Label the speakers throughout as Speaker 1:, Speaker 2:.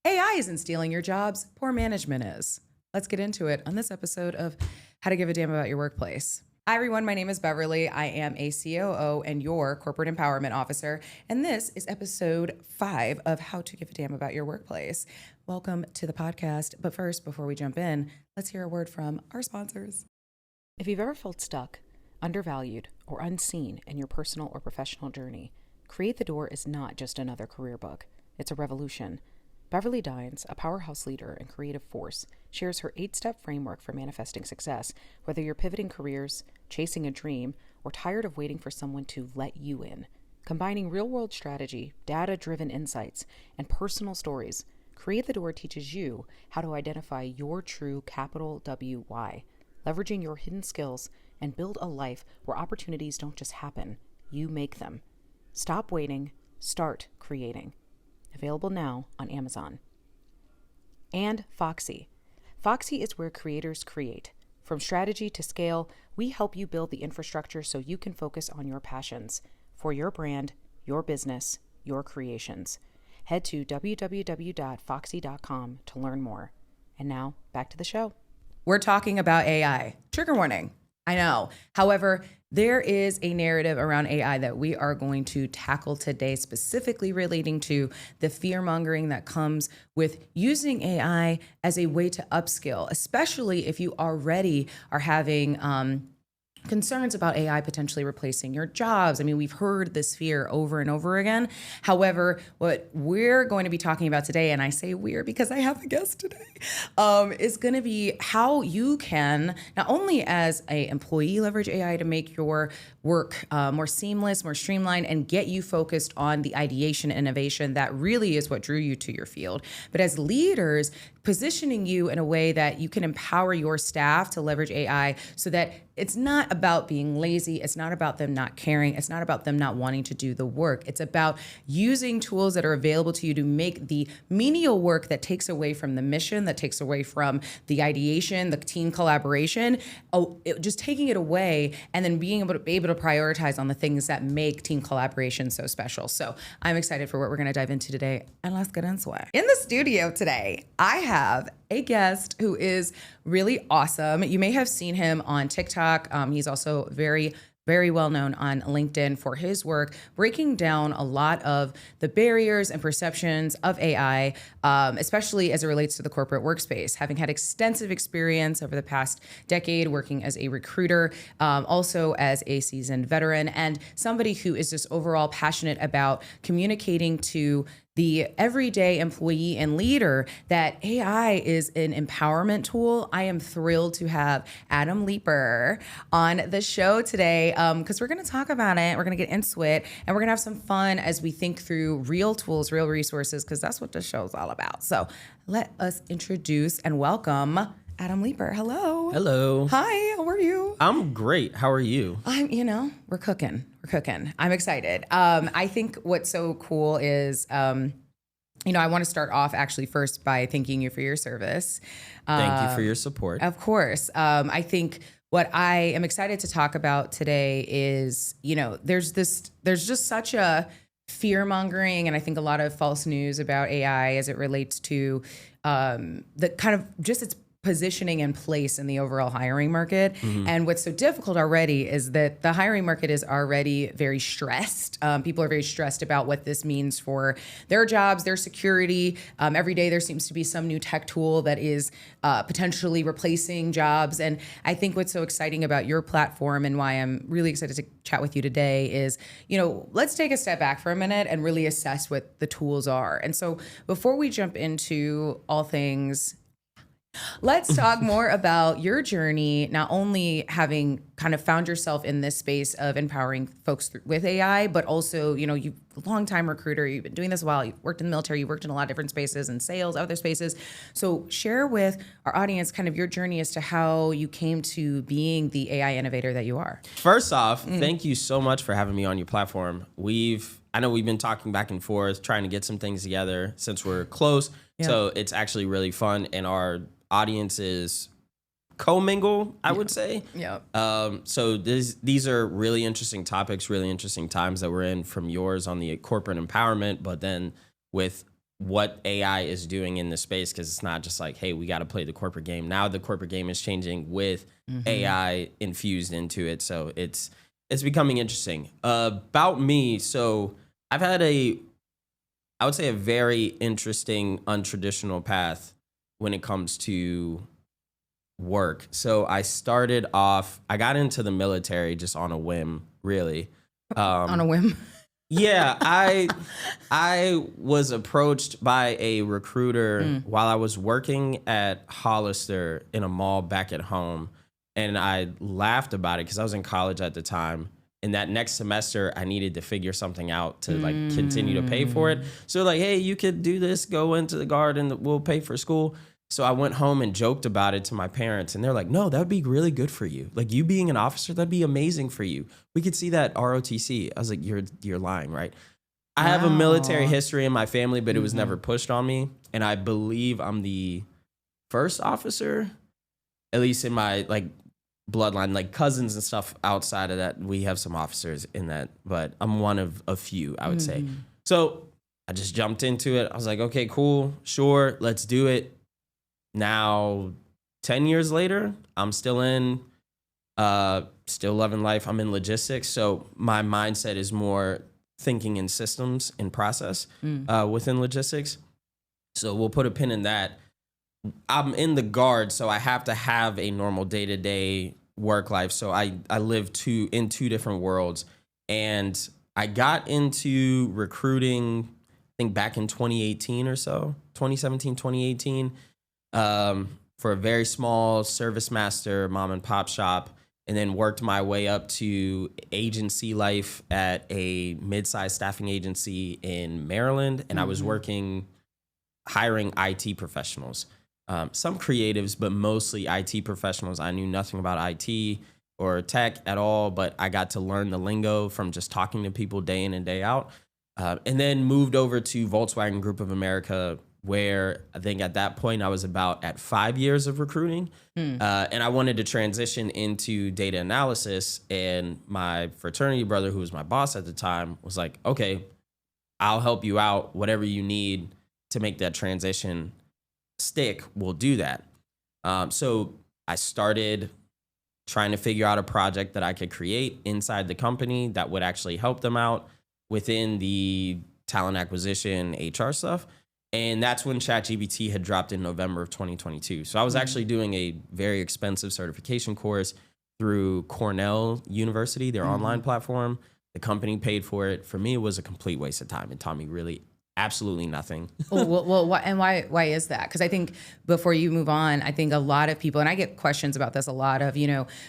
Speaker 1: AI isn't stealing your jobs, poor management is. Let's get into it on this episode of How to Give a Damn About Your Workplace. Hi, everyone. My name is Beverly. I am a COO and your Corporate Empowerment Officer. And this is episode 5 of How to Give a Damn About Your Workplace. Welcome to the podcast. But first, before we jump in, let's hear a word from our sponsors. If you've ever felt stuck, undervalued, or unseen in your personal or professional journey, Create the Door is not just another career book. It's a revolution. Beverly Dines, a powerhouse leader and creative force, shares her 8-step framework for manifesting success, whether you're pivoting careers, chasing a dream, or tired of waiting for someone to let you in. Combining real-world strategy, data-driven insights, and personal stories, Create the Door teaches you how to identify your true capital W why, leveraging your hidden skills, and build a life where opportunities don't just happen, you make them. Stop waiting, start creating. Available now on Amazon. And Foxy. Foxy is where creators create. From strategy to scale, we help you build the infrastructure so you can focus on your passions for your brand, your business, your creations. Head to www.foxy.com to learn more. And now, back to the show. We're talking about AI. Trigger warning. I know. However, there is a narrative around AI that we are going to tackle today, specifically relating to the fear-mongering that comes with using AI as a way to upskill, especially if you already are having concerns about AI potentially replacing your jobs. I mean, we've heard this fear over and over again. However, what we're going to be talking about today, and I say we're because I have a guest today, is going to be how you can, not only as an employee, leverage AI to make your work more seamless, more streamlined, and get you focused on the ideation and innovation that really is what drew you to your field, but as leaders, positioning you in a way that you can empower your staff to leverage AI so that it's not about being lazy. It's not about them not caring. It's not about them not wanting to do the work. It's about using tools that are available to you to make the menial work that takes away from the mission, that takes away from the ideation, the team collaboration, just taking it away and then being able to prioritize on the things that make team collaboration so special. So I'm excited for what we're going to dive into today. And let's get into it. In the studio today, I have a guest who is really awesome. You may have seen him on TikTok. He's also very well known on LinkedIn for his work, breaking down a lot of the barriers and perceptions of AI, especially as it relates to the corporate workspace. Having had extensive experience over the past decade working as a recruiter, also as a seasoned veteran, and somebody who is just overall passionate about communicating to the everyday employee and leader that AI is an empowerment tool. I am thrilled to have Adam Leeper on the show today because we're going to talk about it. We're going to get into it, and we're going to have some fun as we think through real tools, real resources, because that's what this show is all about. So let us introduce and welcome Adam Leeper. Hello.
Speaker 2: Hello.
Speaker 1: Hi, how are you?
Speaker 2: I'm great. How are you?
Speaker 1: We're cooking. I'm excited. I think what's so cool is, I want to start off actually first by thanking you for your service.
Speaker 2: Thank you for your support.
Speaker 1: Of course. I think what I am excited to talk about today is, there's just such a fear mongering and I think a lot of false news about AI as it relates to the kind of just its positioning and place in the overall hiring market. Mm-hmm. And what's so difficult already is that the hiring market is already very stressed. People are very stressed about what this means for their jobs, their security. Every day there seems to be some new tech tool that is potentially replacing jobs. And I think what's so exciting about your platform and why I'm really excited to chat with you today is, let's take a step back for a minute and really assess what the tools are. And so before we jump into all things, let's talk more about your journey, not only having kind of found yourself in this space of empowering folks with AI, but also, you're a longtime recruiter. You've been doing this a while. You've worked in the military. You've worked in a lot of different spaces and sales, other spaces. So share with our audience kind of your journey as to how you came to being the AI innovator that you are.
Speaker 2: First off, thank you so much for having me on your platform. I know we've been talking back and forth, trying to get some things together since we're close. Yeah. So it's actually really fun, and our audiences co-mingle, I would say.
Speaker 1: Yeah.
Speaker 2: So these are really interesting topics, really interesting times that we're in, from yours on the corporate empowerment, but then with what AI is doing in the space, because it's not just like, hey, we got to play the corporate game. Now the corporate game is changing with AI infused into it. So it's becoming interesting. About me, so I've had I would say a very interesting, untraditional path when it comes to work. So I started off, I got into the military just on a whim, really.
Speaker 1: On a whim.
Speaker 2: Yeah, I was approached by a recruiter while I was working at Hollister in a mall back at home, and I laughed about it because I was in college at the time. And that next semester, I needed to figure something out to like continue to pay for it. So like, hey, you could do this, go into the Guard, and we'll pay for school. So I went home and joked about it to my parents, and they're like, no, that would be really good for you. Like, you being an officer, that'd be amazing for you. We could see that ROTC. I was like, you're lying, right? I have a military history in my family, but it was never pushed on me. And I believe I'm the first officer, at least in my like bloodline, like cousins and stuff outside of that. We have some officers in that, but I'm one of a few, I would say. So I just jumped into it. I was like, okay, cool, sure, let's do it. Now, 10 years later, I'm still loving life. I'm in logistics. So my mindset is more thinking in systems and process within logistics. So we'll put a pin in that. I'm in the Guard, so I have to have a normal day-to-day work life. So I live in two different worlds. And I got into recruiting, I think back in 2018 or so, 2017, 2018. For a very small service master mom and pop shop, and then worked my way up to agency life at a mid-sized staffing agency in Maryland. And I was hiring IT professionals, some creatives, but mostly IT professionals. I knew nothing about IT or tech at all, but I got to learn the lingo from just talking to people day in and day out. And then moved over to Volkswagen Group of America, where I think at that point I was about at 5 years of recruiting. And I wanted to transition into data analysis. And my fraternity brother, who was my boss at the time, was like, okay, I'll help you out. Whatever you need to make that transition stick, we'll do that. So I started trying to figure out a project that I could create inside the company that would actually help them out within the talent acquisition, HR stuff. And that's when ChatGPT had dropped in November of 2022. So I was actually doing a very expensive certification course through Cornell University, their online platform. The company paid for it. For me, it was a complete waste of time. It taught me really absolutely nothing.
Speaker 1: well, why is that? Because I think before you move on, I think a lot of people, and I get questions about this a lot of,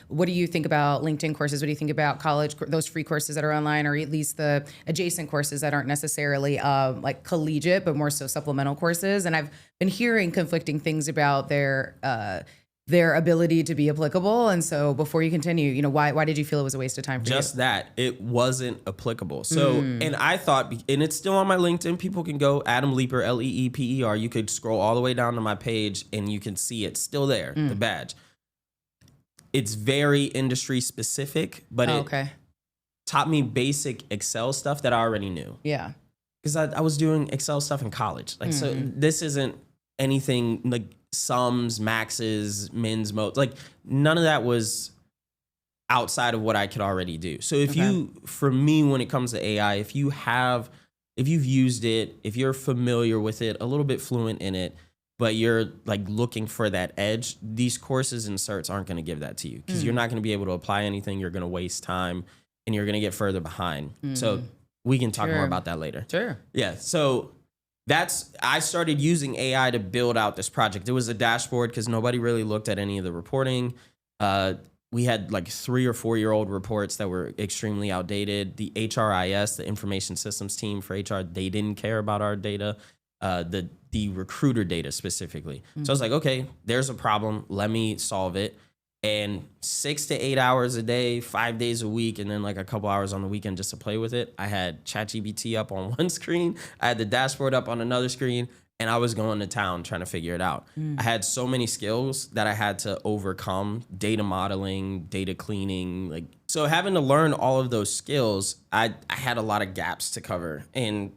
Speaker 1: what do you think about LinkedIn courses? What do you think about college, those free courses that are online, or at least the adjacent courses that aren't necessarily like collegiate, but more so supplemental courses? And I've been hearing conflicting things about their ability to be applicable. And so before you continue, why did you feel it was a waste of time for you?
Speaker 2: Just that it wasn't applicable. So, and I thought, and it's still on my LinkedIn, people can go Adam Leeper, Leeper. You could scroll all the way down to my page and you can see it's still there, the badge. It's very industry specific, but it taught me basic Excel stuff that I already knew.
Speaker 1: Yeah.
Speaker 2: Because I was doing Excel stuff in college. Like, so this isn't anything like sums, maxes, mins, modes. Like, none of that was outside of what I could already do. So for me, when it comes to AI, if you've used it, if you're familiar with it, a little bit fluent in it, but you're like looking for that edge, these courses and certs aren't going to give that to you, because you're not going to be able to apply anything. You're going to waste time and you're going to get further behind. So we can talk more about that later.
Speaker 1: Sure.
Speaker 2: Yeah. So I started using AI to build out this project. It was a dashboard because nobody really looked at any of the reporting. We had like 3 or 4 year old reports that were extremely outdated. The HRIS, the information systems team for HR, they didn't care about our data, the recruiter data specifically. So I was like, okay, there's a problem. Let me solve it. And 6 to 8 hours a day, 5 days a week, and then like a couple hours on the weekend just to play with it. I had ChatGPT up on one screen. I had the dashboard up on another screen, and I was going to town trying to figure it out. I had so many skills that I had to overcome: data modeling, data cleaning. So having to learn all of those skills, I had a lot of gaps to cover. And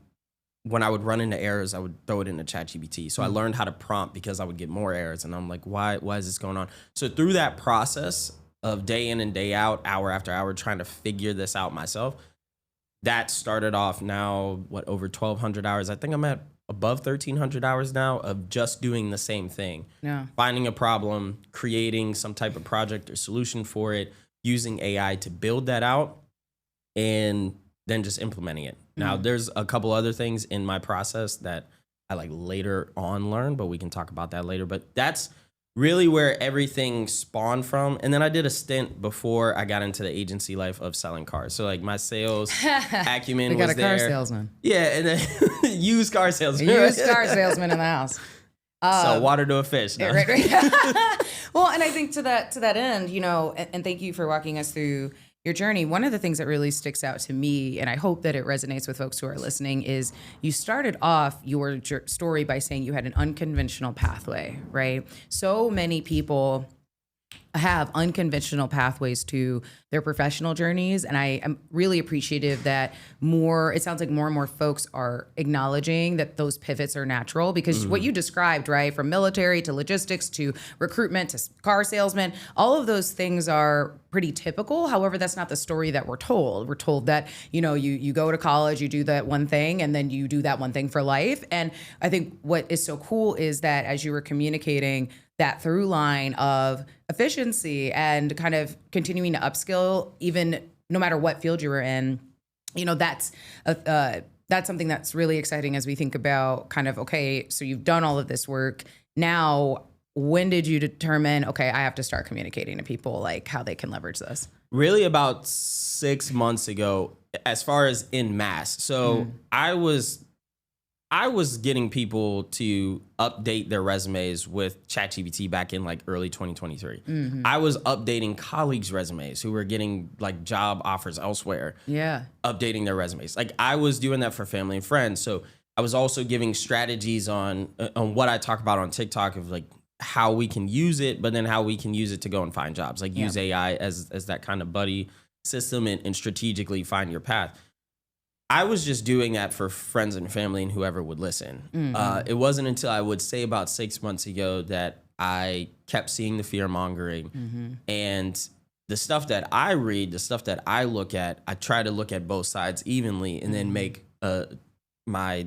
Speaker 2: when I would run into errors, I would throw it into ChatGPT. So I learned how to prompt because I would get more errors. And I'm like, why is this going on? So through that process of day in and day out, hour after hour, trying to figure this out myself, that started off now, over 1,200 hours. I think I'm at above 1,300 hours now of just doing the same thing.
Speaker 1: Yeah.
Speaker 2: Finding a problem, creating some type of project or solution for it, using AI to build that out, and then just implementing it. Now, there's a couple other things in my process that I like later on learn, but we can talk about that later. But that's really where everything spawned from. And then I did a stint before I got into the agency life of selling cars. So like my sales acumen was there.
Speaker 1: We got a car salesman.
Speaker 2: Yeah, and then used car salesman.
Speaker 1: Used car salesman in the house.
Speaker 2: Sell water to a fish. No?
Speaker 1: Right. Well, and I think to that end, you know, and thank you for walking us through your journey. One of the things that really sticks out to me, and I hope that it resonates with folks who are listening, is you started off your story by saying you had an unconventional pathway, right? So many people have unconventional pathways to their professional journeys. And I am really appreciative that it sounds like more and more folks are acknowledging that those pivots are natural, because what you described, right, from military to logistics to recruitment to car salesman, all of those things are pretty typical. However, that's not the story that we're told. We're told that, you know, you go to college, you do that one thing, and then you do that one thing for life. And I think what is so cool is that as you were communicating that through line of efficiency and kind of continuing to upskill, even no matter what field you were in, you know, that's something that's really exciting as we think about kind of, okay, so you've done all of this work. Now, when did you determine, okay, I have to start communicating to people like how they can leverage this?
Speaker 2: Really about 6 months ago, as far as in mass. So I was getting people to update their resumes with ChatGPT back in like early 2023. I was updating colleagues' resumes who were getting like job offers elsewhere.
Speaker 1: Yeah.
Speaker 2: Updating their resumes. Like I was doing that for family and friends. So I was also giving strategies on what I talk about on TikTok of like how we can use it, but then how we can use it to go and find jobs. Like use AI as that kind of buddy system and strategically find your path. I was just doing that for friends and family and whoever would listen. It wasn't until I would say about 6 months ago that I kept seeing the fear mongering and the stuff that I read, the stuff that I look at, I try to look at both sides evenly and then make my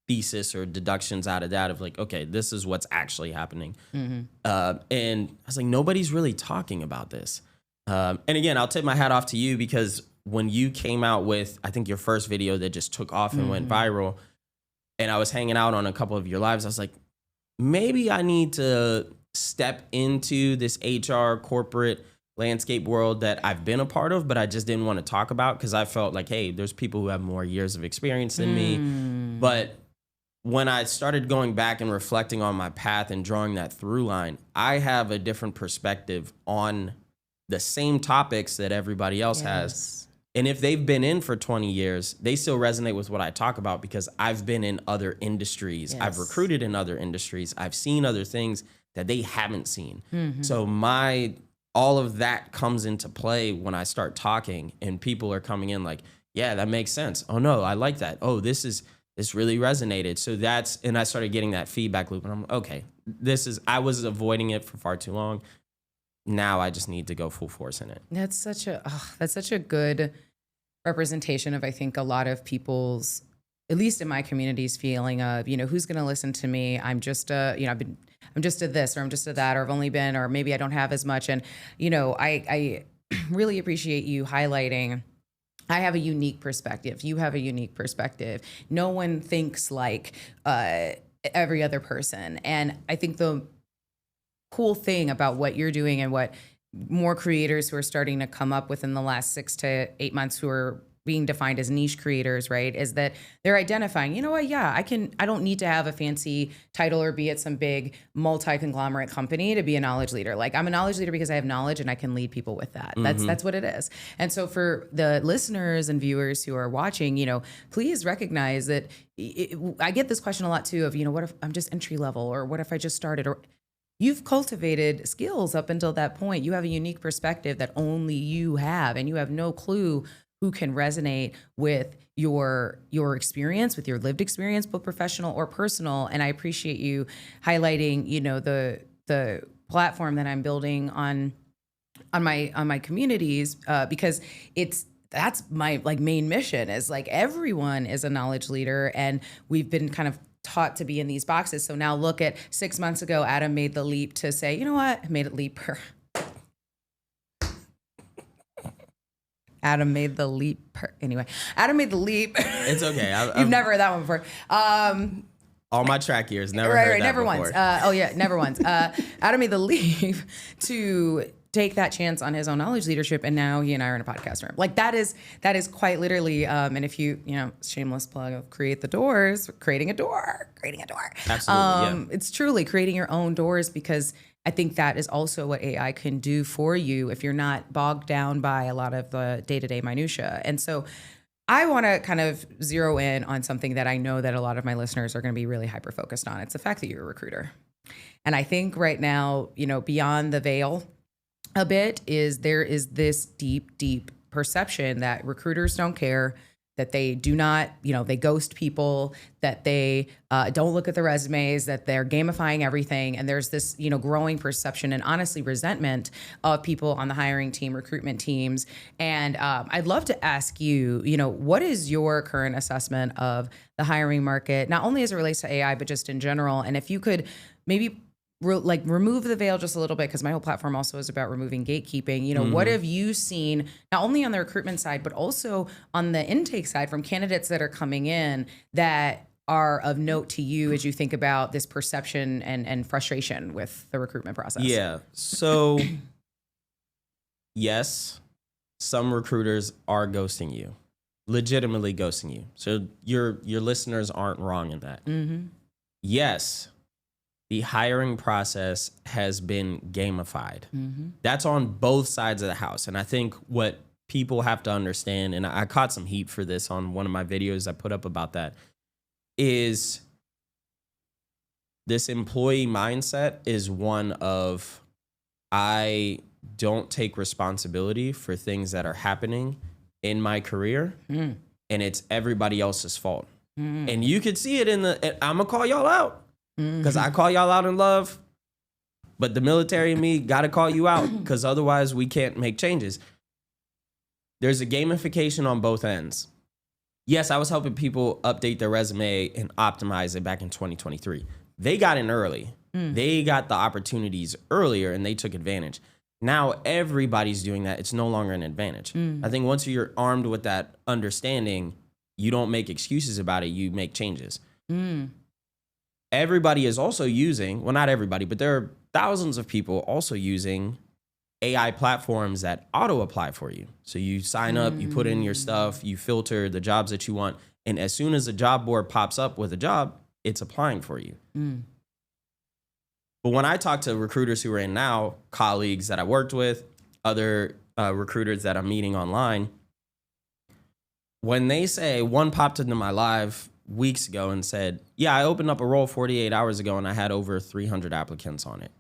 Speaker 2: thesis or deductions out of that of like, okay, this is what's actually happening. And I was like, nobody's really talking about this. And again, I'll tip my hat off to you because when you came out with, I think your first video that just took off and went viral, and I was hanging out on a couple of your lives, I was like, maybe I need to step into this HR corporate landscape world that I've been a part of, but I just didn't want to talk about because I felt like, hey, there's people who have more years of experience than me. But when I started going back and reflecting on my path and drawing that through line, I have a different perspective on the same topics that everybody else has. And if they've been in for 20 years, they still resonate with what I talk about because I've been in other industries. I've recruited in other industries. I've seen other things that they haven't seen. So all of that comes into play when I start talking and people are coming in like, yeah, that makes sense. Oh no, I like that. Oh, this really resonated. So and I started getting that feedback loop and I'm okay, I was avoiding it for far too long. Now I just need to go full force in it.
Speaker 1: That's such a good representation of, I think, a lot of people's, at least in my community's feeling of, you know, who's going to listen to me? I'm just I'm just a this, or I'm just a that, or I've only been, or maybe I don't have as much. And, you know, I really appreciate you highlighting, I have a unique perspective. You have a unique perspective. No one thinks like every other person. And I think the cool thing about what you're doing and what more creators who are starting to come up within the last 6 to 8 months who are being defined as niche creators, right, is that they're identifying, you know what, yeah, I don't need to have a fancy title or be at some big multi-conglomerate company to be a knowledge leader. Like, I'm a knowledge leader because I have knowledge and I can lead people with that. That's what it is. And so for the listeners and viewers who are watching, you know, please recognize that I get this question a lot too of, you know, what if I'm just entry level, or what if I just started, or you've cultivated skills up until that point. You have a unique perspective that only you have, and you have no clue who can resonate with your experience, with your lived experience, both professional or personal. And I appreciate you highlighting, the platform that I'm building on my communities, because that's my main mission is everyone is a knowledge leader, and we've been kind of taught to be in these boxes. So now look at 6 months ago, Adam made the leap to say, you know what, I made it leaper. Adam made the leap. Anyway, Adam made the leap.
Speaker 2: It's okay.
Speaker 1: You've never heard that one before.
Speaker 2: All my track years, never heard that
Speaker 1: never
Speaker 2: before.
Speaker 1: Once. Never once. Adam made the leap to take that chance on his own knowledge leadership, and now he and I are in a podcast room. That is quite literally. And if you shameless plug of creating a door.
Speaker 2: Absolutely,
Speaker 1: It's truly creating your own doors, because I think that is also what AI can do for you if you're not bogged down by a lot of the day-to-day minutia. And so I want to kind of zero in on something that I know that a lot of my listeners are going to be really hyper-focused on. It's the fact that you're a recruiter. And I think right now, beyond the veil a bit there is this deep, deep perception that recruiters don't care, that they do not, they ghost people, that they don't look at the resumes, that they're gamifying everything. And there's this, growing perception and honestly resentment of people on the hiring team, recruitment teams. And I'd love to ask you, what is your current assessment of the hiring market, not only as it relates to AI, but just in general? And if you could maybe remove the veil just a little bit, because my whole platform also is about removing gatekeeping. What have you seen, not only on the recruitment side, but also on the intake side from candidates that are coming in that are of note to you as you think about this perception and frustration with the recruitment process?
Speaker 2: Yeah. So yes, some recruiters are ghosting you, legitimately ghosting you. So your listeners aren't wrong in that.
Speaker 1: Mm-hmm.
Speaker 2: Yes, the hiring process has been gamified.
Speaker 1: Mm-hmm.
Speaker 2: That's on both sides of the house. And I think what people have to understand, and I caught some heat for this on one of my videos I put up about that, is this employee mindset is one of, I don't take responsibility for things that are happening in my career, and it's everybody else's fault. And you could see it I'm gonna call y'all out, because I call y'all out in love, but the military and me gotta call you out, because otherwise we can't make changes. There's a gamification on both ends. Yes, I was helping people update their resume and optimize it back in 2023. They got in early. They got the opportunities earlier and they took advantage. Now everybody's doing that. It's no longer an advantage. I think once you're armed with that understanding, you don't make excuses about it. You make changes. Everybody is also using, well, not everybody, but there are thousands of people also using AI platforms that auto apply for you. So you sign up, you put in your stuff, you filter the jobs that you want. And as soon as a job board pops up with a job, it's applying for you. But when I talk to recruiters who are in now, colleagues that I worked with, other recruiters that I'm meeting online, when they say, one popped into my live weeks ago and said, yeah, I opened up a role 48 hours ago and I had over 300 applicants on it.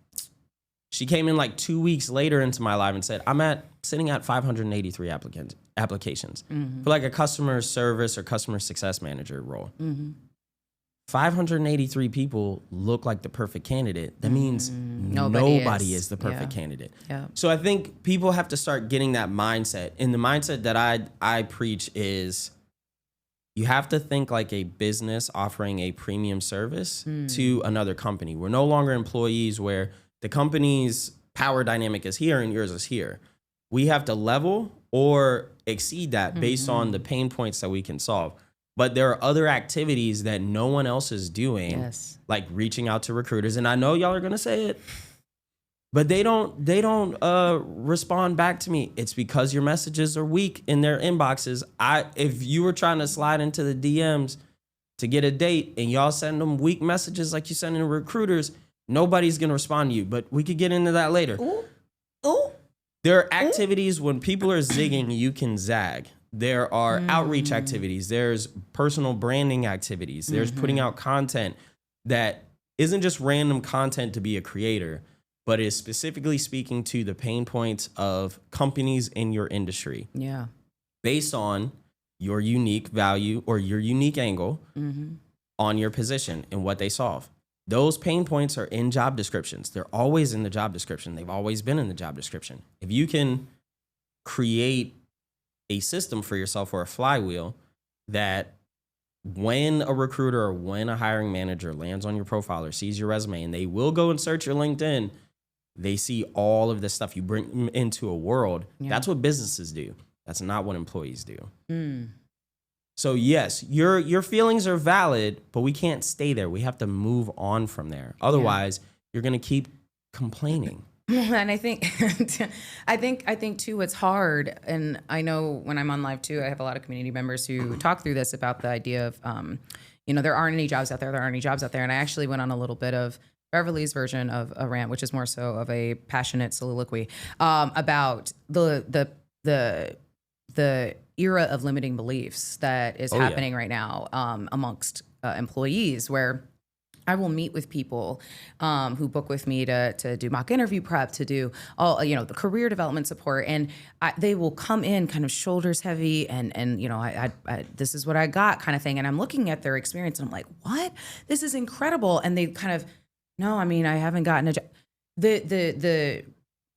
Speaker 2: She came in like 2 weeks later into my live and said, I'm sitting at 583 applications for like a customer service or customer success manager role. 583 people look like the perfect candidate. That means nobody is the perfect candidate.
Speaker 1: Yeah.
Speaker 2: So I think people have to start getting that mindset. And the mindset that I preach is, you have to think like a business offering a premium service to another company. We're no longer employees where the company's power dynamic is here and yours is here. We have to level or exceed that based on the pain points that we can solve. But there are other activities that no one else is doing, like reaching out to recruiters. And I know y'all are going to say it, but they don't respond back to me. It's because your messages are weak in their inboxes. If you were trying to slide into the DMs to get a date and y'all send them weak messages like you send in recruiters, nobody's going to respond to you. But we could get into that later.
Speaker 1: Ooh.
Speaker 2: There are activities when people are zigging, you can zag. There are outreach activities. There's personal branding activities. There's putting out content that isn't just random content to be a creator, but is specifically speaking to the pain points of companies in your industry.
Speaker 1: Yeah.
Speaker 2: based on your unique value or your unique angle on your position and what they solve. Those pain points are in job descriptions. They're always in the job description. They've always been in the job description. If you can create a system for yourself or a flywheel that when a recruiter or when a hiring manager lands on your profile or sees your resume, and they will go and search your LinkedIn, they see all of the stuff you bring into a world. Yeah. That's what businesses do. That's not what employees do. So yes, your feelings are valid, but we can't stay there. We have to move on from there. Otherwise, you're going to keep complaining.
Speaker 1: And I think, I think too, it's hard. And I know when I'm on live too, I have a lot of community members who talk through this about the idea of, there aren't any jobs out there. There aren't any jobs out there. And I actually went on a little bit of Beverly's version of a rant, which is more so of a passionate soliloquy about the era of limiting beliefs that is happening right now amongst employees, where I will meet with people who book with me to do mock interview prep, to do all, the career development support. And they will come in kind of shoulders heavy and I this is what I got kind of thing. And I'm looking at their experience and I'm like, what? This is incredible. And they kind of, no, I mean, I haven't gotten a job.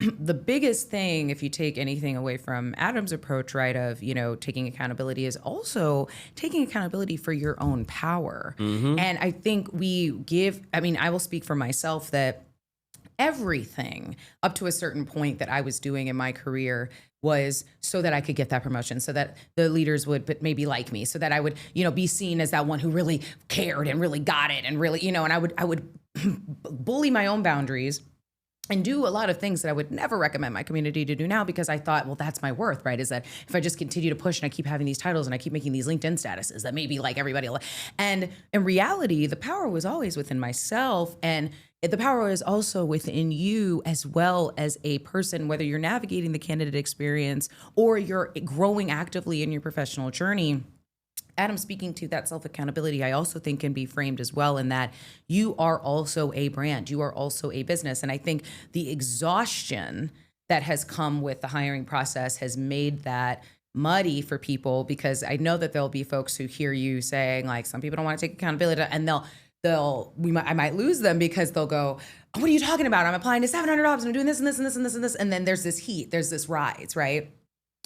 Speaker 1: The biggest thing, if you take anything away from Adam's approach, right, of, taking accountability, is also taking accountability for your own power. And I think I will speak for myself that everything up to a certain point that I was doing in my career was so that I could get that promotion, so that the leaders would maybe like me, so that I would, be seen as that one who really cared and really got it and really, and I would bully my own boundaries and do a lot of things that I would never recommend my community to do now, because I thought, well, that's my worth, right? Is that if I just continue to push and I keep having these titles and I keep making these LinkedIn statuses that maybe like everybody. And in reality, the power was always within myself, and the power is also within you as well as a person, whether you're navigating the candidate experience or you're growing actively in your professional journey. Adam, speaking to that self-accountability, I also think can be framed as well in that you are also a brand, you are also a business. And I think the exhaustion that has come with the hiring process has made that muddy for people, because I know that there'll be folks who hear you saying, like, some people don't want to take accountability, and I might lose them because they'll go, oh, what are you talking about? I'm applying to 700 jobs and I'm doing this and this and this and this and this. And then there's this heat, there's this rise, right?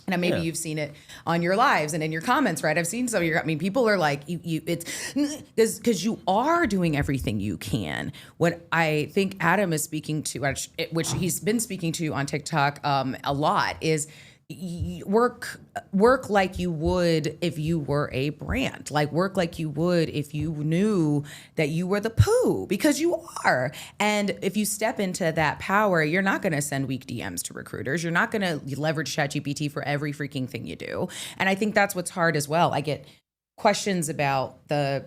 Speaker 1: And maybe you've seen it on your lives and in your comments, right? I've seen some of people are like, it's because you are doing everything you can. What I think Adam is speaking to, which he's been speaking to on TikTok a lot, is work like you would if you were a brand. Like, work like you would if you knew that you were the poo, because you are. And if you step into that power, you're not going to send weak DMs to recruiters. You're not going to leverage ChatGPT for every freaking thing you do. And I think that's what's hard as well. I get questions about the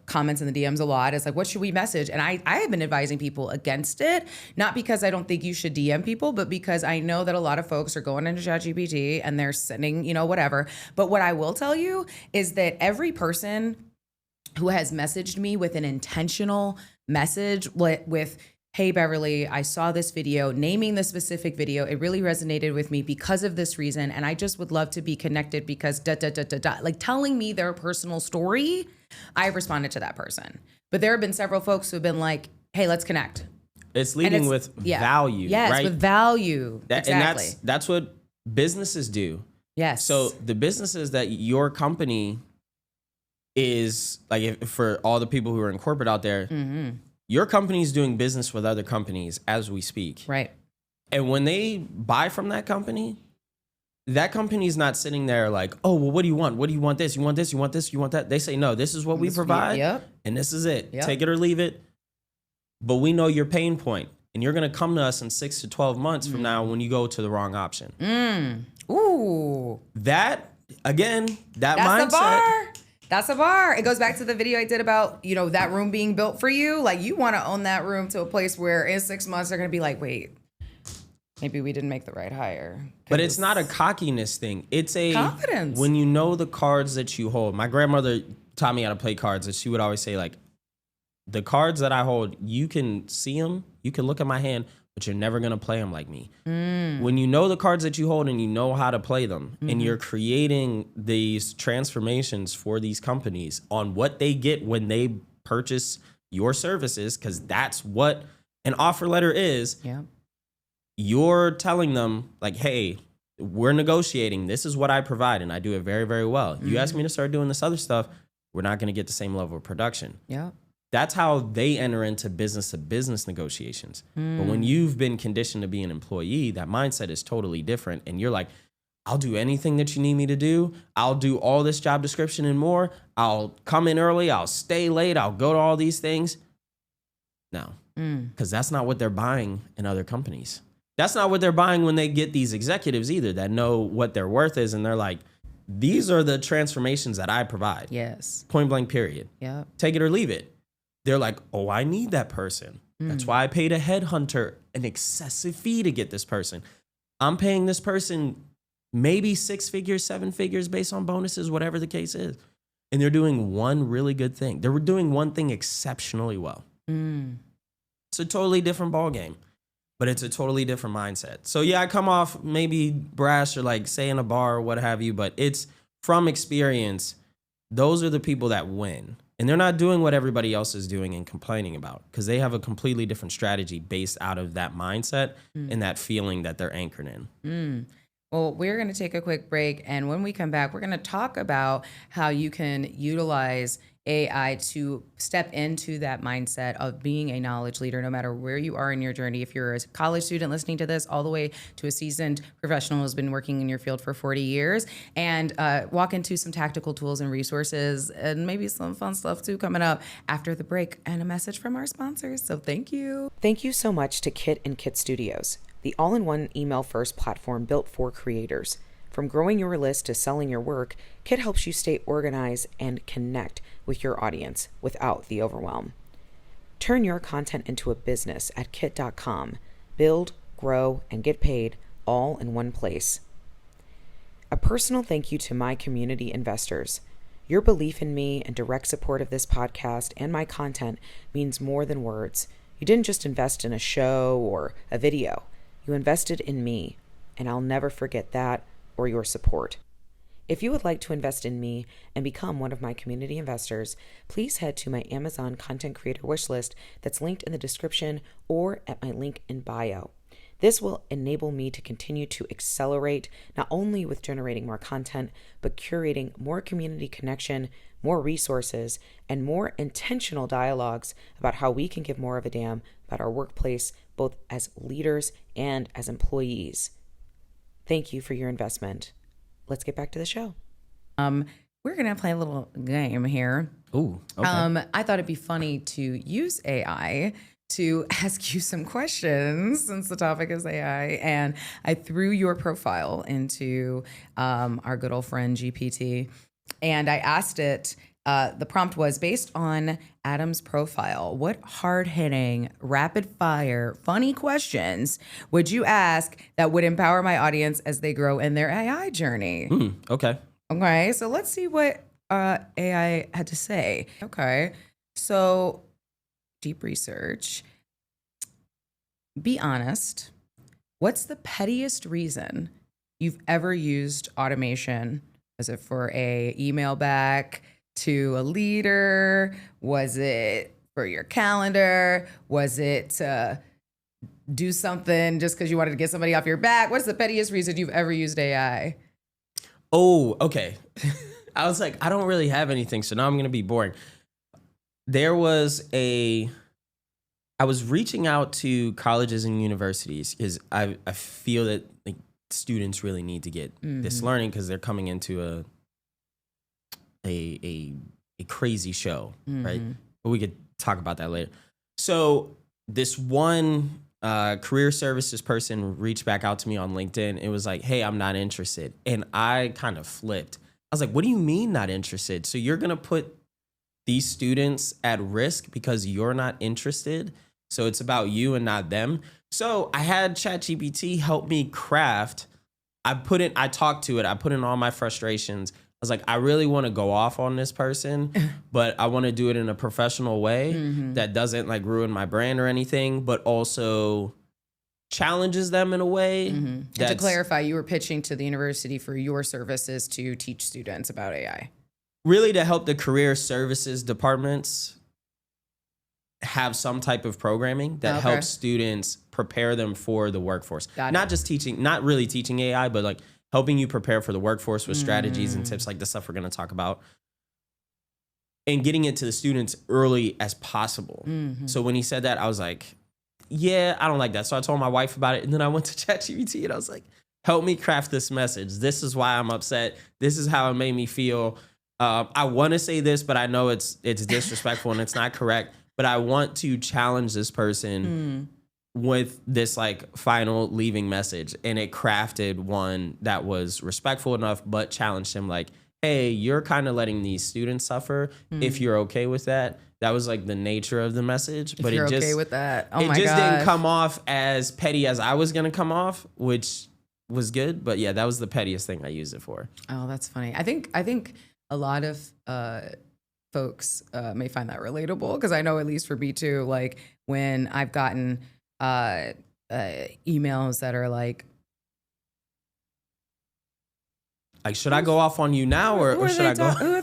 Speaker 1: comments and the DMs a lot. It's like, what should we message? And I have been advising people against it, not because I don't think you should DM people, but because I know that a lot of folks are going into ChatGPT and they're sending, whatever. But what I will tell you is that every person who has messaged me with an intentional message with, hey, Beverly, I saw this video, naming the specific video. It really resonated with me because of this reason. And I just would love to be connected because like telling me their personal story, I've responded to that person. But there have been several folks who have been like, hey, let's connect.
Speaker 2: It's leading with value,
Speaker 1: yes,
Speaker 2: right?
Speaker 1: with value. Exactly.
Speaker 2: And that's what businesses do.
Speaker 1: Yes.
Speaker 2: So the businesses that your company is, like, for all the people who are in corporate out there, your company is doing business with other companies as we speak.
Speaker 1: Right.
Speaker 2: And when they buy from that company is not sitting there like, oh, well, what do you want? What do you want this? You want this? You want this? You want that? They say, no, this is what we provide. And this is it. Take it or leave it. But we know your pain point, and you're going to come to us in 6 to 12 months from now when you go to the wrong option.
Speaker 1: Ooh.
Speaker 2: That, again, that's mindset.
Speaker 1: The bar. That's a bar. It goes back to the video I did about, that room being built for you. Like, you want to own that room to a place where in 6 months they're going to be like, wait, maybe we didn't make the right hire.
Speaker 2: But it's not a cockiness thing. It's a
Speaker 1: confidence.
Speaker 2: When you know the cards that you hold. My grandmother taught me how to play cards, and she would always say, like, the cards that I hold, you can see them, you can look at my hand, but you're never going to play them like me. When you know the cards that you hold and you know how to play them, and you're creating these transformations for these companies on what they get when they purchase your services, because that's what an offer letter is.
Speaker 1: Yeah.
Speaker 2: You're telling them like, hey, we're negotiating. This is what I provide, and I do it very, very well. You ask me to start doing this other stuff, we're not going to get the same level of production.
Speaker 1: Yeah.
Speaker 2: That's how they enter into business-to-business negotiations. But when you've been conditioned to be an employee, that mindset is totally different. And you're like, I'll do anything that you need me to do. I'll do all this job description and more. I'll come in early. I'll stay late. I'll go to all these things. No, because that's not what they're buying in other companies. That's not what they're buying when they get these executives either, that know what their worth is. And they're like, these are the transformations that I provide.
Speaker 1: Yes.
Speaker 2: Point blank, period.
Speaker 1: Yeah.
Speaker 2: Take it or leave it. They're like, oh, I need that person. That's why I paid a headhunter an excessive fee to get this person. I'm paying this person maybe 6 figures, 7 figures based on bonuses, whatever the case is. And they're doing one really good thing. They're doing one thing exceptionally well. It's a totally different ballgame, but it's a totally different mindset. So yeah, I come off maybe brash or like say in a bar or what have you, but it's from experience. Those are the people that win. And they're not doing what everybody else is doing and complaining about, because they have a completely different strategy based out of that mindset and that feeling that they're anchored in.
Speaker 1: Well, we're going to take a quick break. And when we come back, we're going to talk about how you can utilize AI to step into that mindset of being a knowledge leader, no matter where you are in your journey. If you're a college student listening to this, all the way to a seasoned professional who's been working in your field for 40 years, and walk into some tactical tools and resources, and maybe some fun stuff too coming up after the break, and a message from our sponsors. So thank you.
Speaker 3: Thank you so much to Kit and Kit Studios, the all-in-one email-first platform built for creators. From growing your list to selling your work, Kit helps you stay organized and connect with your audience without the overwhelm. Turn your content into a business at kit.com. Build, grow, and get paid all in one place. A personal thank you to my community investors. Your belief in me and direct support of this podcast and my content means more than words. You didn't just invest in a show or a video. You invested in me, and I'll never forget that or your support. If you would like to invest in me and become one of my community investors, please head to my Amazon content creator wishlist that's linked in the description or at my link in bio. This will enable me to continue to accelerate not only with generating more content, but curating more community connection, more resources, and more intentional dialogues about how we can give more of a damn about our workplace, both as leaders and as employees. Thank you for your investment. Let's get back to the show.
Speaker 1: We're going to play a little game here.
Speaker 2: Ooh, okay.
Speaker 1: I thought it'd be funny to use AI to ask you some questions, since the topic is AI. And I threw your profile into our good old friend GPT. And I asked it, the prompt was, based on Adam's profile, what hard-hitting, rapid-fire, funny questions would you ask that would empower my audience as they grow in their AI journey?
Speaker 2: Okay.
Speaker 1: Okay, so let's see what AI had to say. Okay, so deep research. Be honest. What's the pettiest reason you've ever used automation? Was it for a email back to a leader? Was it for your calendar? Was it to do something just because you wanted to get somebody off your back? What's the pettiest reason you've ever used AI?
Speaker 2: Oh, okay. I was like, I don't really have anything, so now I'm going to be boring. I was reaching out to colleges and universities because I feel that like students really need to get this learning, because they're coming into a crazy show, right? But we could talk about that later. So this one career services person reached back out to me on LinkedIn. It was like, hey, I'm not interested. And I kind of flipped. I was like, what do you mean not interested? So you're going to put these students at risk because you're not interested? So it's about you and not them. So I had ChatGPT help me craft. I talked to it. I put in all my frustrations. was like, I really want to go off on this person, but I want to do it in a professional way that doesn't like ruin my brand or anything, but also challenges them in a way.
Speaker 1: And to clarify, you were pitching to the university for your services to teach students about AI.
Speaker 2: Really to help the career services departments have some type of programming that helps students prepare them for the workforce. Not really teaching AI, but like helping you prepare for the workforce with strategies and tips like the stuff we're going to talk about. And getting it to the students early as possible. So when he said that, I was like, yeah, I don't like that. So I told my wife about it. And then I went to ChatGPT and I was like, help me craft this message. This is why I'm upset. This is how it made me feel. I want to say this, but I know it's disrespectful and it's not correct. But I want to challenge this person with this like final leaving message. And it crafted one that was respectful enough, but challenged him like, hey, you're kind of letting these students suffer. If you're okay with that. That was like the nature of the message. But
Speaker 1: you're
Speaker 2: it just
Speaker 1: okay with that. Oh
Speaker 2: it
Speaker 1: my
Speaker 2: just
Speaker 1: gosh.
Speaker 2: didn't come off as petty as I was gonna come off, which was good. But yeah, that was the pettiest thing I used it for.
Speaker 1: Oh, that's funny. I think a lot of folks may find that relatable, because I know, at least for me too, like when I've gotten emails that are like,
Speaker 2: should I go off on you now or should I go? Who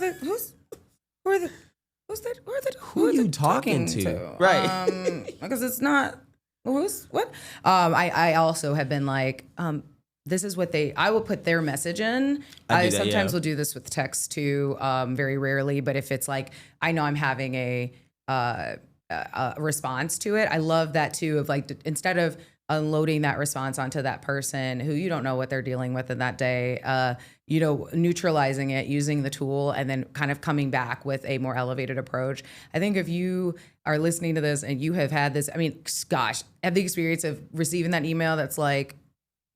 Speaker 2: are you talking to? Right.
Speaker 1: Because it's not what. I also have been like, this is what I will put their message in. I sometimes will do this with text too, very rarely. But if it's like, I know I'm having a response to it, I love that too, of like, instead of unloading that response onto that person who you don't know what they're dealing with in that day, neutralizing it, using the tool, and then kind of coming back with a more elevated approach. I think if you are listening to this and you have had this, I mean, gosh, have the experience of receiving that email that's like,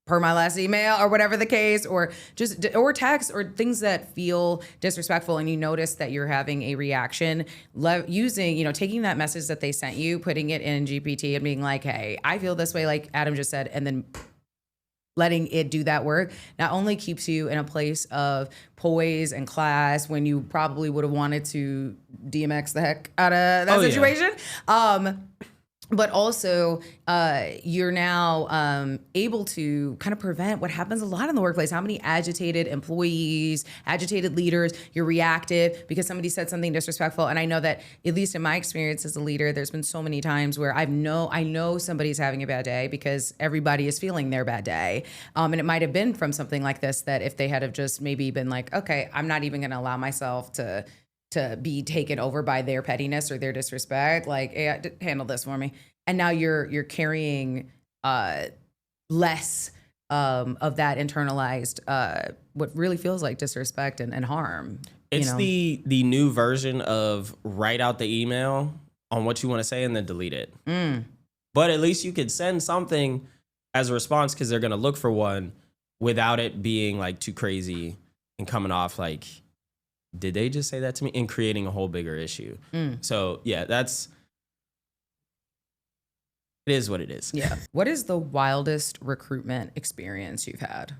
Speaker 1: per my last email, or whatever the case, or text, or things that feel disrespectful, and you notice that you're having a reaction, using, taking that message that they sent you, putting it in GPT and being like, hey, I feel this way, like Adam just said, and then letting it do that work, not only keeps you in a place of poise and class when you probably would have wanted to DMX the heck out of that situation. But also, you're now able to kind of prevent what happens a lot in the workplace. How many agitated employees, agitated leaders, you're reactive because somebody said something disrespectful. And I know that, at least in my experience as a leader, there's been so many times where I know somebody's having a bad day because everybody is feeling their bad day. And it might have been from something like this, that if they had have just maybe been like, okay, I'm not even going to allow myself to be taken over by their pettiness or their disrespect, like, hey, handle this for me. And now you're carrying less of that internalized, what really feels like disrespect and harm.
Speaker 2: It's the new version of write out the email on what you want to say and then delete it. But at least you could send something as a response, because they're going to look for one without it being like too crazy and coming off like, did they just say that to me, and creating a whole bigger issue. So yeah, it is what it is.
Speaker 1: Yeah. What is the wildest recruitment experience you've had?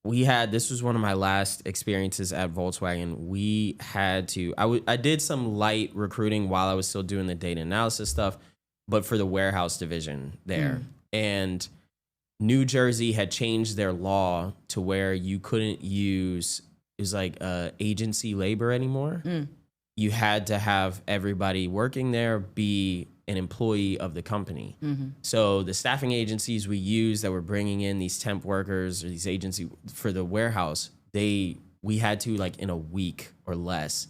Speaker 2: This was one of my last experiences at Volkswagen. We had to, I did some light recruiting while I was still doing the data analysis stuff, but for the warehouse division there. And New Jersey had changed their law to where you couldn't use, it was like agency labor anymore. You had to have everybody working there be an employee of the company. So the staffing agencies we use that were bringing in these temp workers or these agency for the warehouse, we had to, like, in a week or less,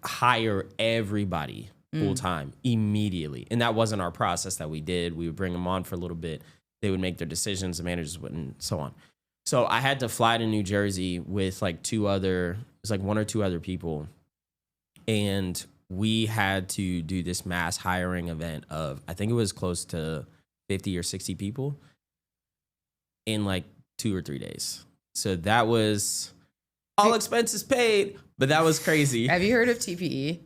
Speaker 2: hire everybody full time immediately. And that wasn't our process that we did. We would bring them on for a little bit. They would make their decisions, the managers would, and so on. So I had to fly to New Jersey with like one or two other people. And we had to do this mass hiring event of, I think it was close to 50 or 60 people in like 2 or 3 days. So that was all expenses paid, but that was crazy.
Speaker 1: Have you heard of TPE?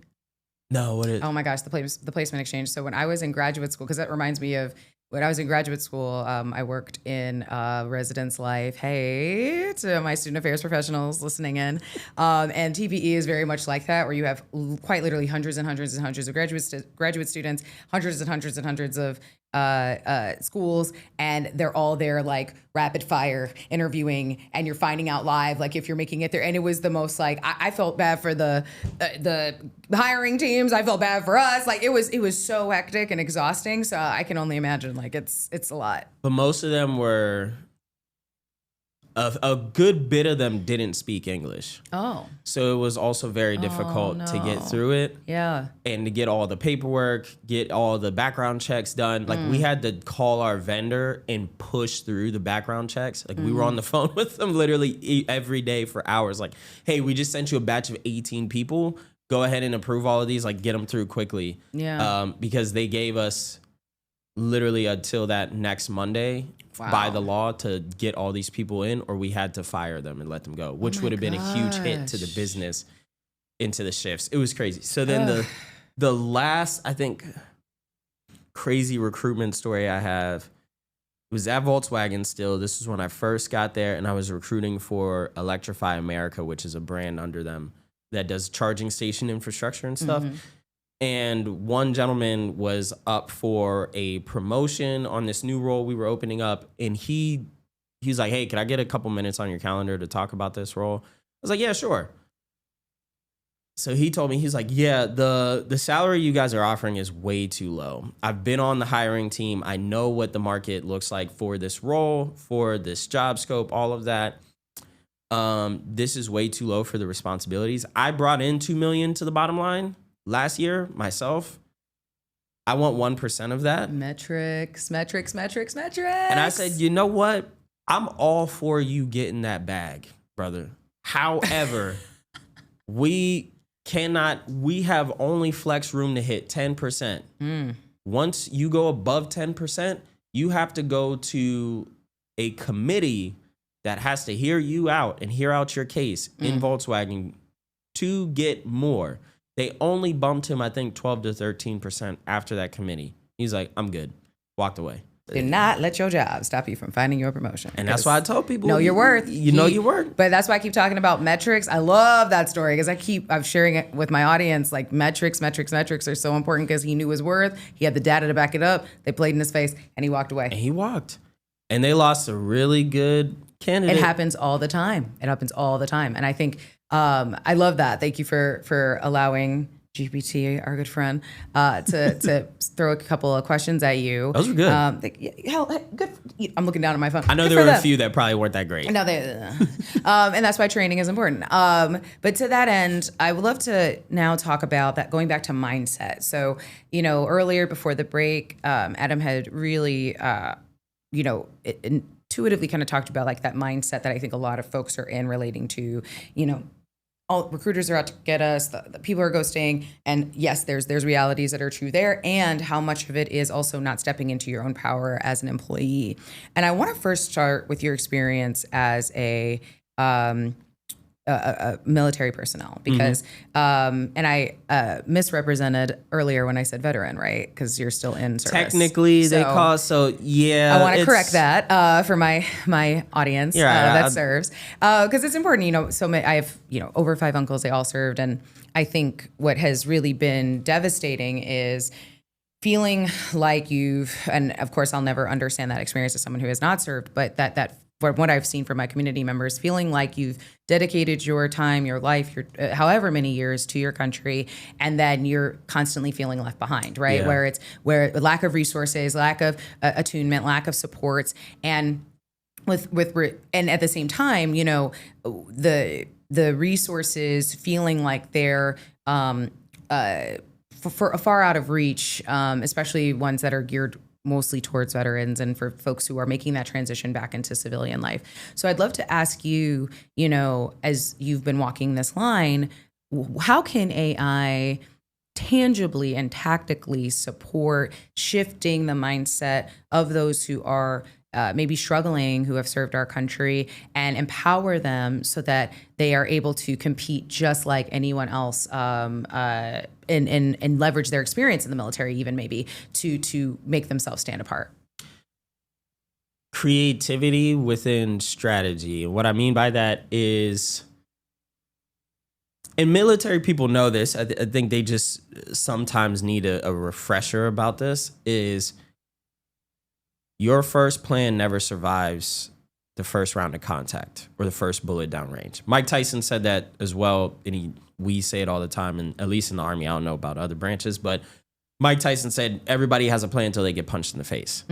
Speaker 2: No, what is?
Speaker 1: Oh my gosh, the placement exchange. So when I was in graduate school, because that reminds me of when I was in graduate school, I worked in residence life. Hey, to my student affairs professionals listening in. And TPE is very much like that, where you have quite literally hundreds and hundreds and hundreds of graduate students, hundreds and hundreds and hundreds of schools, and they're all there like rapid fire interviewing, and you're finding out live like if you're making it there. And it was the most like I felt bad for the hiring teams. I felt bad for us. Like it was so hectic and exhausting. So I can only imagine like it's a lot.
Speaker 2: But most of them were. A good bit of them didn't speak English.
Speaker 1: Oh.
Speaker 2: So it was also very difficult to get through it.
Speaker 1: Yeah.
Speaker 2: And to get all the paperwork, get all the background checks done. Like we had to call our vendor and push through the background checks. Like we were on the phone with them literally every day for hours. Like, hey, we just sent you a batch of 18 people. Go ahead and approve all of these. Like get them through quickly.
Speaker 1: Yeah.
Speaker 2: Because they gave us literally until that next Monday by the law to get all these people in, or we had to fire them and let them go, which would have been a huge hit to the business into the shifts. It was crazy. So then the last, I think, crazy recruitment story I have was at Volkswagen still. This was when I first got there, and I was recruiting for Electrify America, which is a brand under them that does charging station infrastructure and stuff. And one gentleman was up for a promotion on this new role we were opening up. And he's like, hey, can I get a couple minutes on your calendar to talk about this role? I was like, yeah, sure. So he told me, he's like, yeah, the salary you guys are offering is way too low. I've been on the hiring team. I know what the market looks like for this role, for this job scope, all of that. This is way too low for the responsibilities. I brought in $2 million to the bottom line last year myself. I want 1% of that.
Speaker 1: Metrics. And
Speaker 2: I said, you know what? I'm all for you getting that bag, brother. However, we have only flex room to hit 10%. Once you go above 10%, you have to go to a committee that has to hear you out and hear out your case in Volkswagen to get more. They only bumped him, I think, 12 to 13% after that committee. He's like, I'm good. Walked away.
Speaker 1: Do not let your job stop you from finding your promotion.
Speaker 2: And that's why I told people,
Speaker 1: know your worth.
Speaker 2: You know your worth.
Speaker 1: But that's why I keep talking about metrics. I love that story because I'm sharing it with my audience. Like metrics are so important because he knew his worth. He had the data to back it up. They played in his face and he walked away.
Speaker 2: And he walked. And they lost a really good candidate.
Speaker 1: It happens all the time. And I think I love that. Thank you for allowing GPT, our good friend, to throw a couple of questions at you.
Speaker 2: Those were good.
Speaker 1: Good. I'm looking down at my phone.
Speaker 2: I know there were a few that probably weren't that great.
Speaker 1: No, and that's why training is important. But to that end, I would love to now talk about that, going back to mindset. So, earlier before the break, Adam had really, intuitively kind of talked about like that mindset that I think a lot of folks are in relating to, all recruiters are out to get us, the people are ghosting. And yes, there's realities that are true there, and how much of it is also not stepping into your own power as an employee. And I want to first start with your experience as a military personnel, because and I misrepresented earlier when I said veteran, right? Because you're still in service.
Speaker 2: Technically, they call yeah.
Speaker 1: I want to correct that for my audience that serves, because it's important. I have over 5 uncles. They all served, and I think what has really been devastating is feeling like and of course I'll never understand that experience as someone who has not served, but that from what I've seen from my community members, feeling like you've dedicated your time, your life, your however many years to your country, and then you're constantly feeling left behind, right? Yeah. Where lack of resources, lack of attunement, lack of supports, and and at the same time, the resources feeling like they're far out of reach, especially ones that are geared mostly towards veterans and for folks who are making that transition back into civilian life. So I'd love to ask you, as you've been walking this line, how can AI tangibly and tactically support shifting the mindset of those who are maybe struggling, who have served our country, and empower them so that they are able to compete just like anyone else, and leverage their experience in the military, even maybe to make themselves stand apart?
Speaker 2: creativity within strategy. What I mean by that is, and military people know this, I think they just sometimes need a refresher about this, is your first plan never survives the first round of contact or the first bullet downrange. Mike Tyson said that as well, and we say it all the time, and at least in the Army, I don't know about other branches, but Mike Tyson said everybody has a plan until they get punched in the face.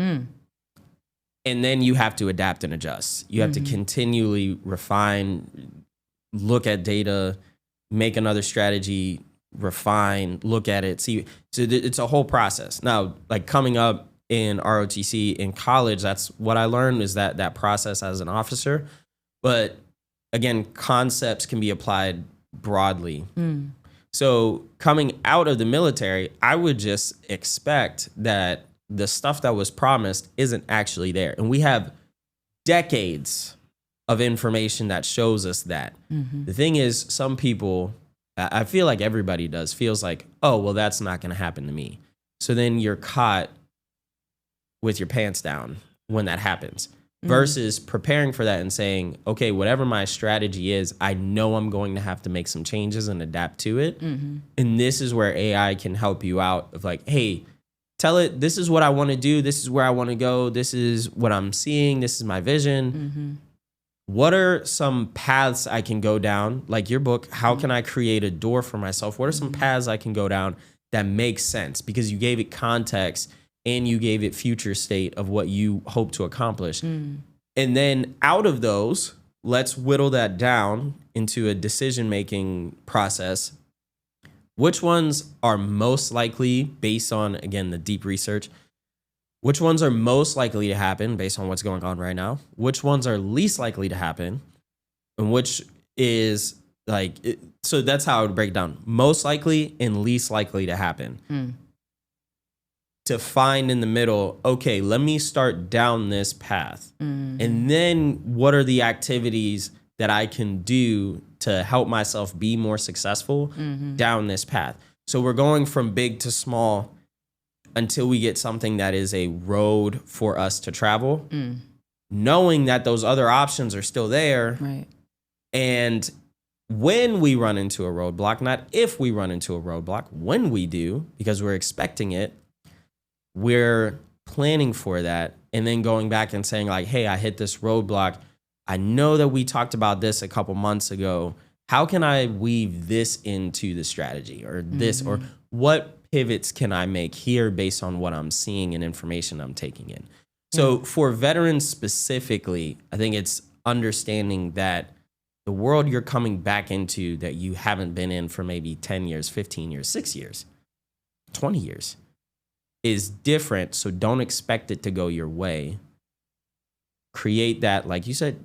Speaker 2: And then you have to adapt and adjust. You have to continually refine, look at data, make another strategy, refine, look at it, see. So it's a whole process. Now, like coming up in ROTC in college, that's what I learned, is that process as an officer. But again, concepts can be applied broadly. So coming out of the military, I would just expect that the stuff that was promised isn't actually there. And we have decades of information that shows us that. The thing is, some people, I feel like everybody does, feels like, oh, well, that's not going to happen to me. So then you're caught with your pants down when that happens, versus preparing for that and saying, okay, whatever my strategy is, I know I'm going to have to make some changes and adapt to it. And this is where AI can help you out of like, hey, tell it, this is what I want to do. This is where I want to go. This is what I'm seeing. This is my vision. What are some paths I can go down? Like your book, how can I create a door for myself? What are some paths I can go down that make sense? Because you gave it context and you gave it future state of what you hope to accomplish. And then out of those, let's whittle that down into a decision-making process. Which ones are most likely, based on, again, the deep research, which ones are most likely to happen based on what's going on right now? Which ones are least likely to happen? And which is like, so that's how I would break it down. Most likely and least likely to happen. To find in the middle, okay, let me start down this path. And then what are the activities that I can do to help myself be more successful down this path? So we're going from big to small until we get something that is a road for us to travel, knowing that those other options are still there.
Speaker 1: Right.
Speaker 2: And when we run into a roadblock, not if we run into a roadblock, when we do, because we're expecting it, we're planning for that. And then going back and saying like, hey, I hit this roadblock. I know that we talked about this a couple months ago. How can I weave this into the strategy or this, or what pivots can I make here based on what I'm seeing and information I'm taking in? So for veterans specifically, I think it's understanding that the world you're coming back into that you haven't been in for maybe 10 years, 15 years, 6 years, 20 years is different. So don't expect it to go your way. Create that, like you said,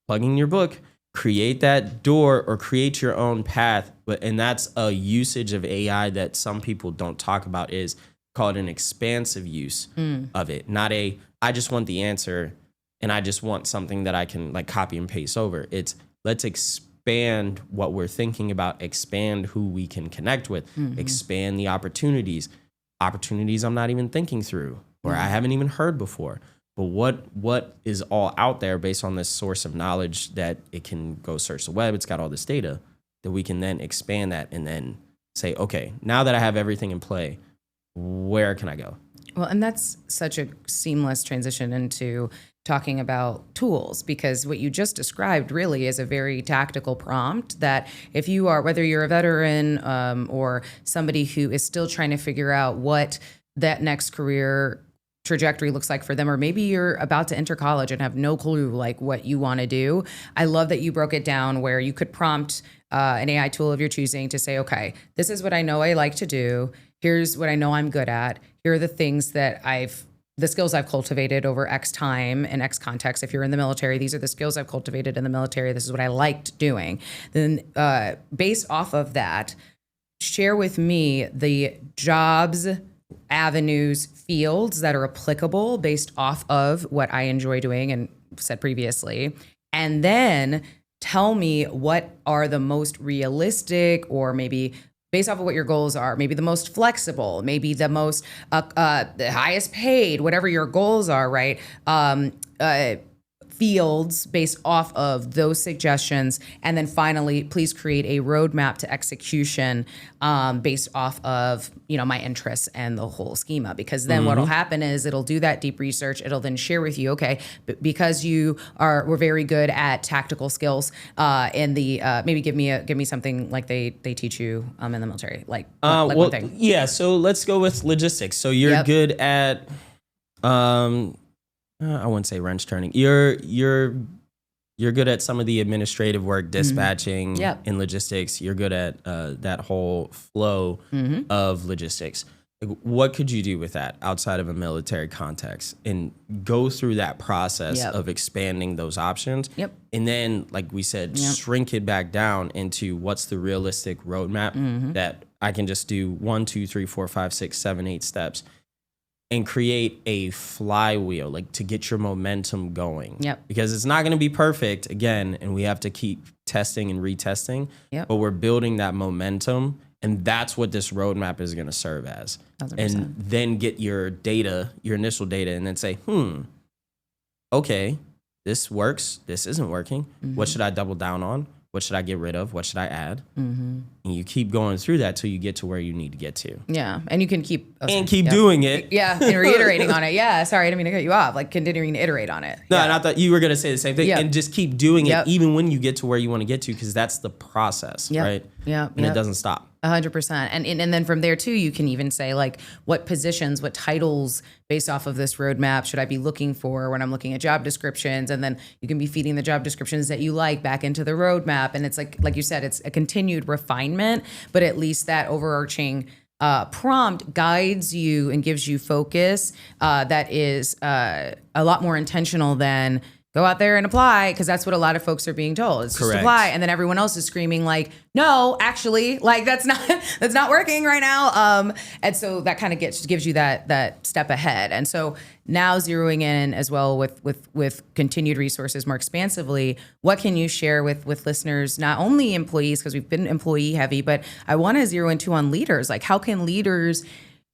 Speaker 2: plugging your book, create that door or create your own path. And that's a usage of AI that some people don't talk about, is called an expansive use of it. Not a, I just want the answer and I just want something that I can like copy and paste over. It's let's expand what we're thinking about, expand who we can connect with, expand the opportunities I'm not even thinking through or I haven't even heard before. But what is all out there based on this source of knowledge that it can go search the web, it's got all this data that we can then expand that and then say, okay, now that I have everything in play, where can I go?
Speaker 1: Well, and that's such a seamless transition into talking about tools, because what you just described really is a very tactical prompt that if you are, whether you're a veteran or somebody who is still trying to figure out what that next career trajectory looks like for them, or maybe you're about to enter college and have no clue like what you want to do. I love that you broke it down where you could prompt an AI tool of your choosing to say, okay, this is what I know I like to do. Here's what I know I'm good at. Here are the things that the skills I've cultivated over X time and X context. If you're in the military, these are the skills I've cultivated in the military. This is what I liked doing. Then based off of that, share with me the jobs, avenues, fields that are applicable based off of what I enjoy doing and said previously. And then tell me what are the most realistic, or maybe based off of what your goals are, maybe the most flexible, maybe the most the highest paid, whatever your goals are, right? fields based off of those suggestions, and then finally, please create a roadmap to execution based off of my interests and the whole schema. Because then what'll happen is it'll do that deep research. It'll then share with you, okay, because we're very good at tactical skills in the maybe give me something like they teach you in the military, like one thing.
Speaker 2: Yeah, so let's go with logistics. So you're good at I wouldn't say wrench turning. You're good at some of the administrative work, dispatching in logistics. You're good at that whole flow of logistics. Like, what could you do with that outside of a military context, and go through that process of expanding those options? And then, like we said, shrink it back down into what's the realistic roadmap that I can just do 1, 2, 3, 4, 5, 6, 7, 8 steps. And create a flywheel, like to get your momentum going. Because it's not going to be perfect again, and we have to keep testing and retesting. But we're building that momentum, and that's what this roadmap is going to serve as. 100%. And then get your data, your initial data, and then say, okay, this works. This isn't working. What should I double down on? What should I get rid of? What should I add? And you keep going through that till you get to where you need to get to.
Speaker 1: Yeah, and you can keep
Speaker 2: doing it.
Speaker 1: Yeah, and reiterating on it. Yeah, sorry, I didn't mean to cut you off. Like continuing to iterate on it.
Speaker 2: No, and I thought you were gonna say the same thing. And just keep doing it even when you get to where you want to get to, because that's the process, right? And it doesn't stop.
Speaker 1: 100%. And then from there too, you can even say like, what positions, what titles based off of this roadmap should I be looking for when I'm looking at job descriptions? And then you can be feeding the job descriptions that you like back into the roadmap. And it's like you said, it's a continued refinement, but at least that overarching prompt guides you and gives you focus that is a lot more intentional than go out there and apply, because that's what a lot of folks are being told. It's just apply, and then everyone else is screaming like, no, actually, like that's not working right now. And so that kind of gives you that step ahead. And so now zeroing in as well with continued resources more expansively, what can you share with listeners, not only employees, because we've been employee heavy, but I want to zero into on leaders. Like, how can leaders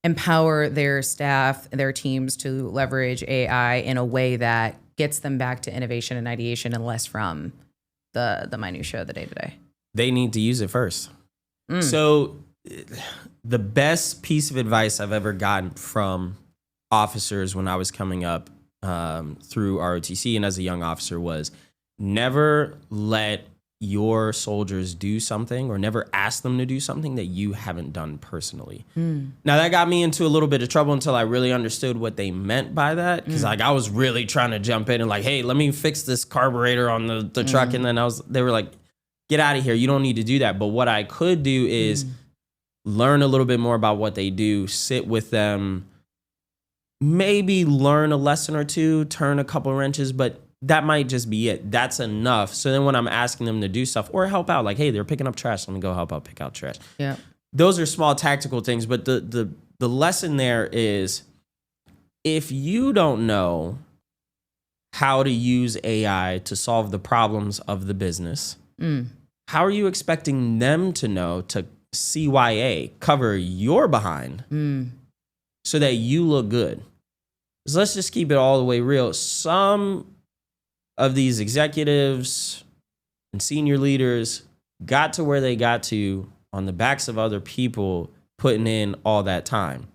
Speaker 1: empower their staff, their teams to leverage AI in a way that gets them back to innovation and ideation and less from the minutia of the day-to-day?
Speaker 2: They need to use it first. So the best piece of advice I've ever gotten from officers when I was coming up through ROTC and as a young officer was never let your soldiers do something, or never ask them to do something that you haven't done personally. Now that got me into a little bit of trouble until I really understood what they meant by that. Because like I was really trying to jump in and like, hey, let me fix this carburetor on the truck. And then they were like, get out of here. You don't need to do that. But what I could do is learn a little bit more about what they do, sit with them, maybe learn a lesson or two, turn a couple wrenches, but that might just be it. That's enough. So then when I'm asking them to do stuff or help out, like, hey, they're picking up trash, let me go help out pick out trash.
Speaker 1: Yeah.
Speaker 2: Those are small tactical things, but the lesson there is, if you don't know how to use AI to solve the problems of the business, how are you expecting them to know to CYA, cover your behind so that you look good? So let's just keep it all the way real. Some of these executives and senior leaders got to where they got to on the backs of other people putting in all that time.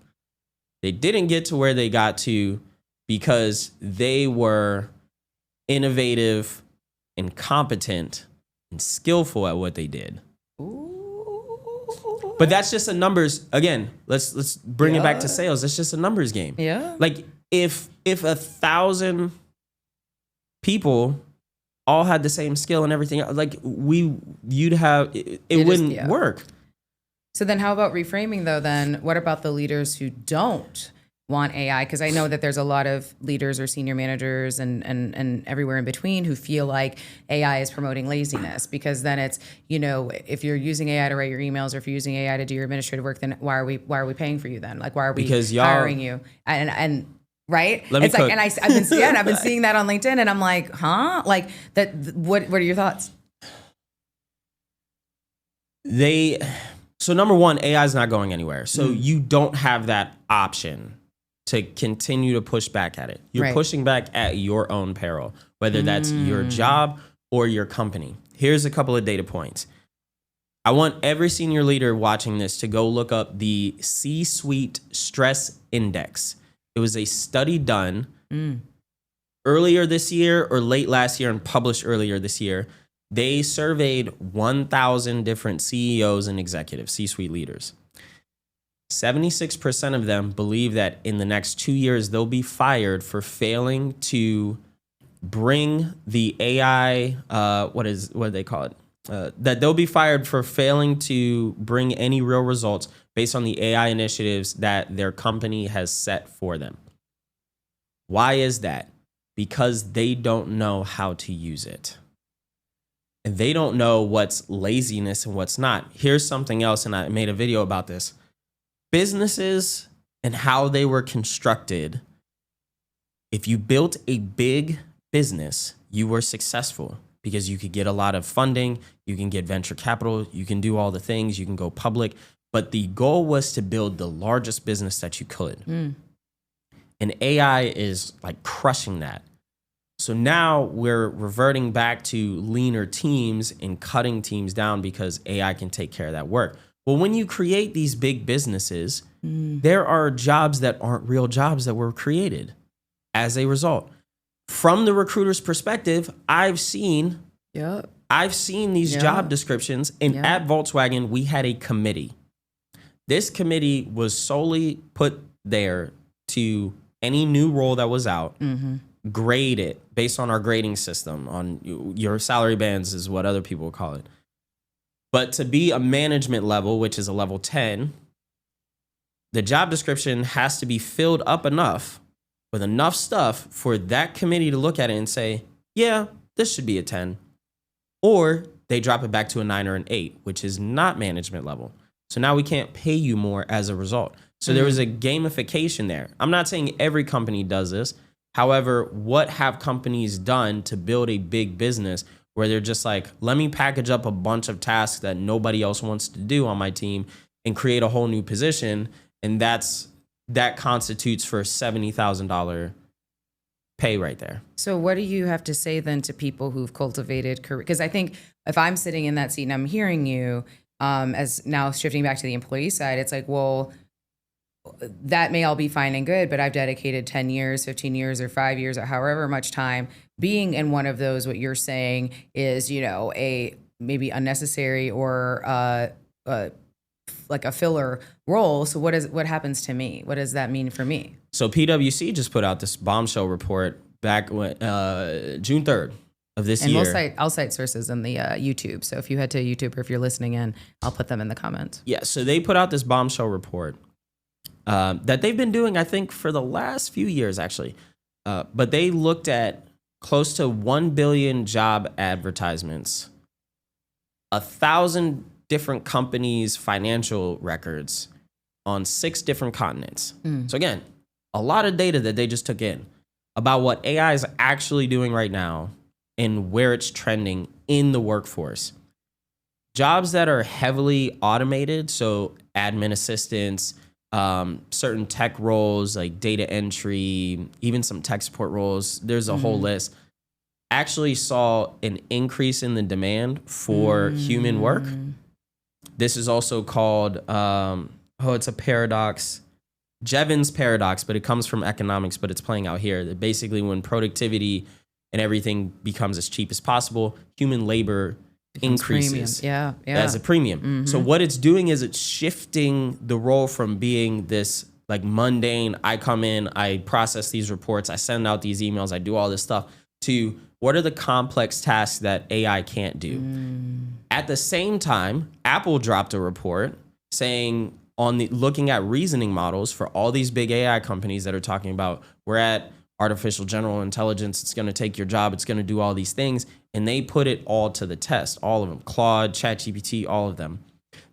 Speaker 2: They didn't get to where they got to because they were innovative and competent and skillful at what they did.
Speaker 1: Ooh.
Speaker 2: But that's just a numbers. Again, let's bring it back to sales. It's just a numbers game.
Speaker 1: Yeah.
Speaker 2: Like if 1,000 people all had the same skill and everything, like you'd have it wouldn't work.
Speaker 1: So then how about reframing though then? What about the leaders who don't want AI? Because I know that there's a lot of leaders or senior managers and everywhere in between who feel like AI is promoting laziness, because then it's, if you're using AI to write your emails or if you're using AI to do your administrative work, then why are we paying for you then? Like, why are we hiring you? And right? It's like, and I've been seeing that on LinkedIn, and I'm like, huh? Like that. What are your thoughts?
Speaker 2: So number one, AI is not going anywhere. So you don't have that option. to continue to push back at it. You're
Speaker 1: Right.
Speaker 2: pushing back at your own peril, whether that's your job or your company. Here's a couple of data points. I want every senior leader watching this to go look up the C-Suite Stress Index. It was a study done earlier this year or late last year and published earlier this year. They surveyed 1,000 different CEOs and executives, C-suite leaders. 76% of them believe that in the next 2 years, they'll be fired for failing to bring the AI, what do they call it? That they'll be fired for failing to bring any real results based on the AI initiatives that their company has set for them. Why is that? Because they don't know how to use it. And they don't know what's laziness and what's not. Here's something else, and I made a video about this. Businesses and how they were constructed. If you built a big business, you were successful because you could get a lot of funding, you can get venture capital, you can do all the things, you can go public. But the goal was to build the largest business that you could. And AI is like crushing that. So now we're reverting back to leaner teams and cutting teams down because AI can take care of that work. Well, when you create these big businesses, there are jobs that aren't real jobs that were created as a result. From the recruiter's perspective, I've seen these job descriptions, and at Volkswagen, we had a committee. This committee was solely put there to any new role that was out, grade it based on our grading system, on your salary bands is what other people call it. But to be a management level, which is a level 10, the job description has to be filled up enough with enough stuff for that committee to look at it and say, yeah, this should be a 10. Or they drop it back to a 9 or an 8, which is not management level. So now we can't pay you more as a result. So there was a gamification there. I'm not saying every company does this. However, what have companies done to build a big business where they're just like, let me package up a bunch of tasks that nobody else wants to do on my team and create a whole new position. And that constitutes for a $70,000 pay right there.
Speaker 1: So what do you have to say then to people who've cultivated career? Because I think if I'm sitting in that seat and I'm hearing you, as now shifting back to the employee side, it's like, well, that may all be fine and good, but I've dedicated 10 years, 15 years, or 5 years, or however much time being in one of those. What you're saying is, a maybe unnecessary or like a filler role. So what happens to me? What does that mean for me?
Speaker 2: So PwC just put out this bombshell report back when June 3rd of this year.
Speaker 1: And I'll cite sources in the YouTube. So if you head to YouTube or if you're listening in, I'll put them in the comments.
Speaker 2: Yeah. So they put out this bombshell report that they've been doing, I think, for the last few years, actually. But they looked at close to 1 billion job advertisements, 1,000 different companies' financial records on 6 different continents. So again, a lot of data that they just took in about what AI is actually doing right now and where it's trending in the workforce. Jobs that are heavily automated, so admin assistants, certain tech roles like data entry, even some tech support roles, there's a whole list, actually saw an increase in the demand for human work. This is also called, it's a paradox, Jevons paradox, but it comes from economics, but it's playing out here. That basically when productivity and everything becomes as cheap as possible, human labor increases as a premium. So what it's doing is it's shifting the role from being this like mundane, I come in, I process these reports, I send out these emails, I do all this stuff, to what are the complex tasks that AI can't do. At the same time, Apple dropped a report saying looking at reasoning models for all these big AI companies that are talking about we're at artificial general intelligence, it's going to take your job, it's going to do all these things. And they put it all to the test, all of them, Claude, ChatGPT, all of them.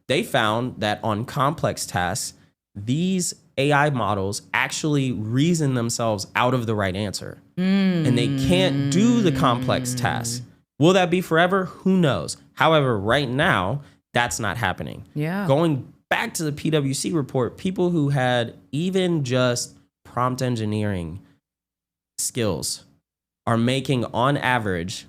Speaker 2: They found that on complex tasks, these AI models actually reason themselves out of the right answer. And they can't do the complex tasks. Will that be forever? Who knows? However, right now, that's not happening.
Speaker 1: Yeah.
Speaker 2: Going back to the PwC report, people who had even just prompt engineering skills are making on average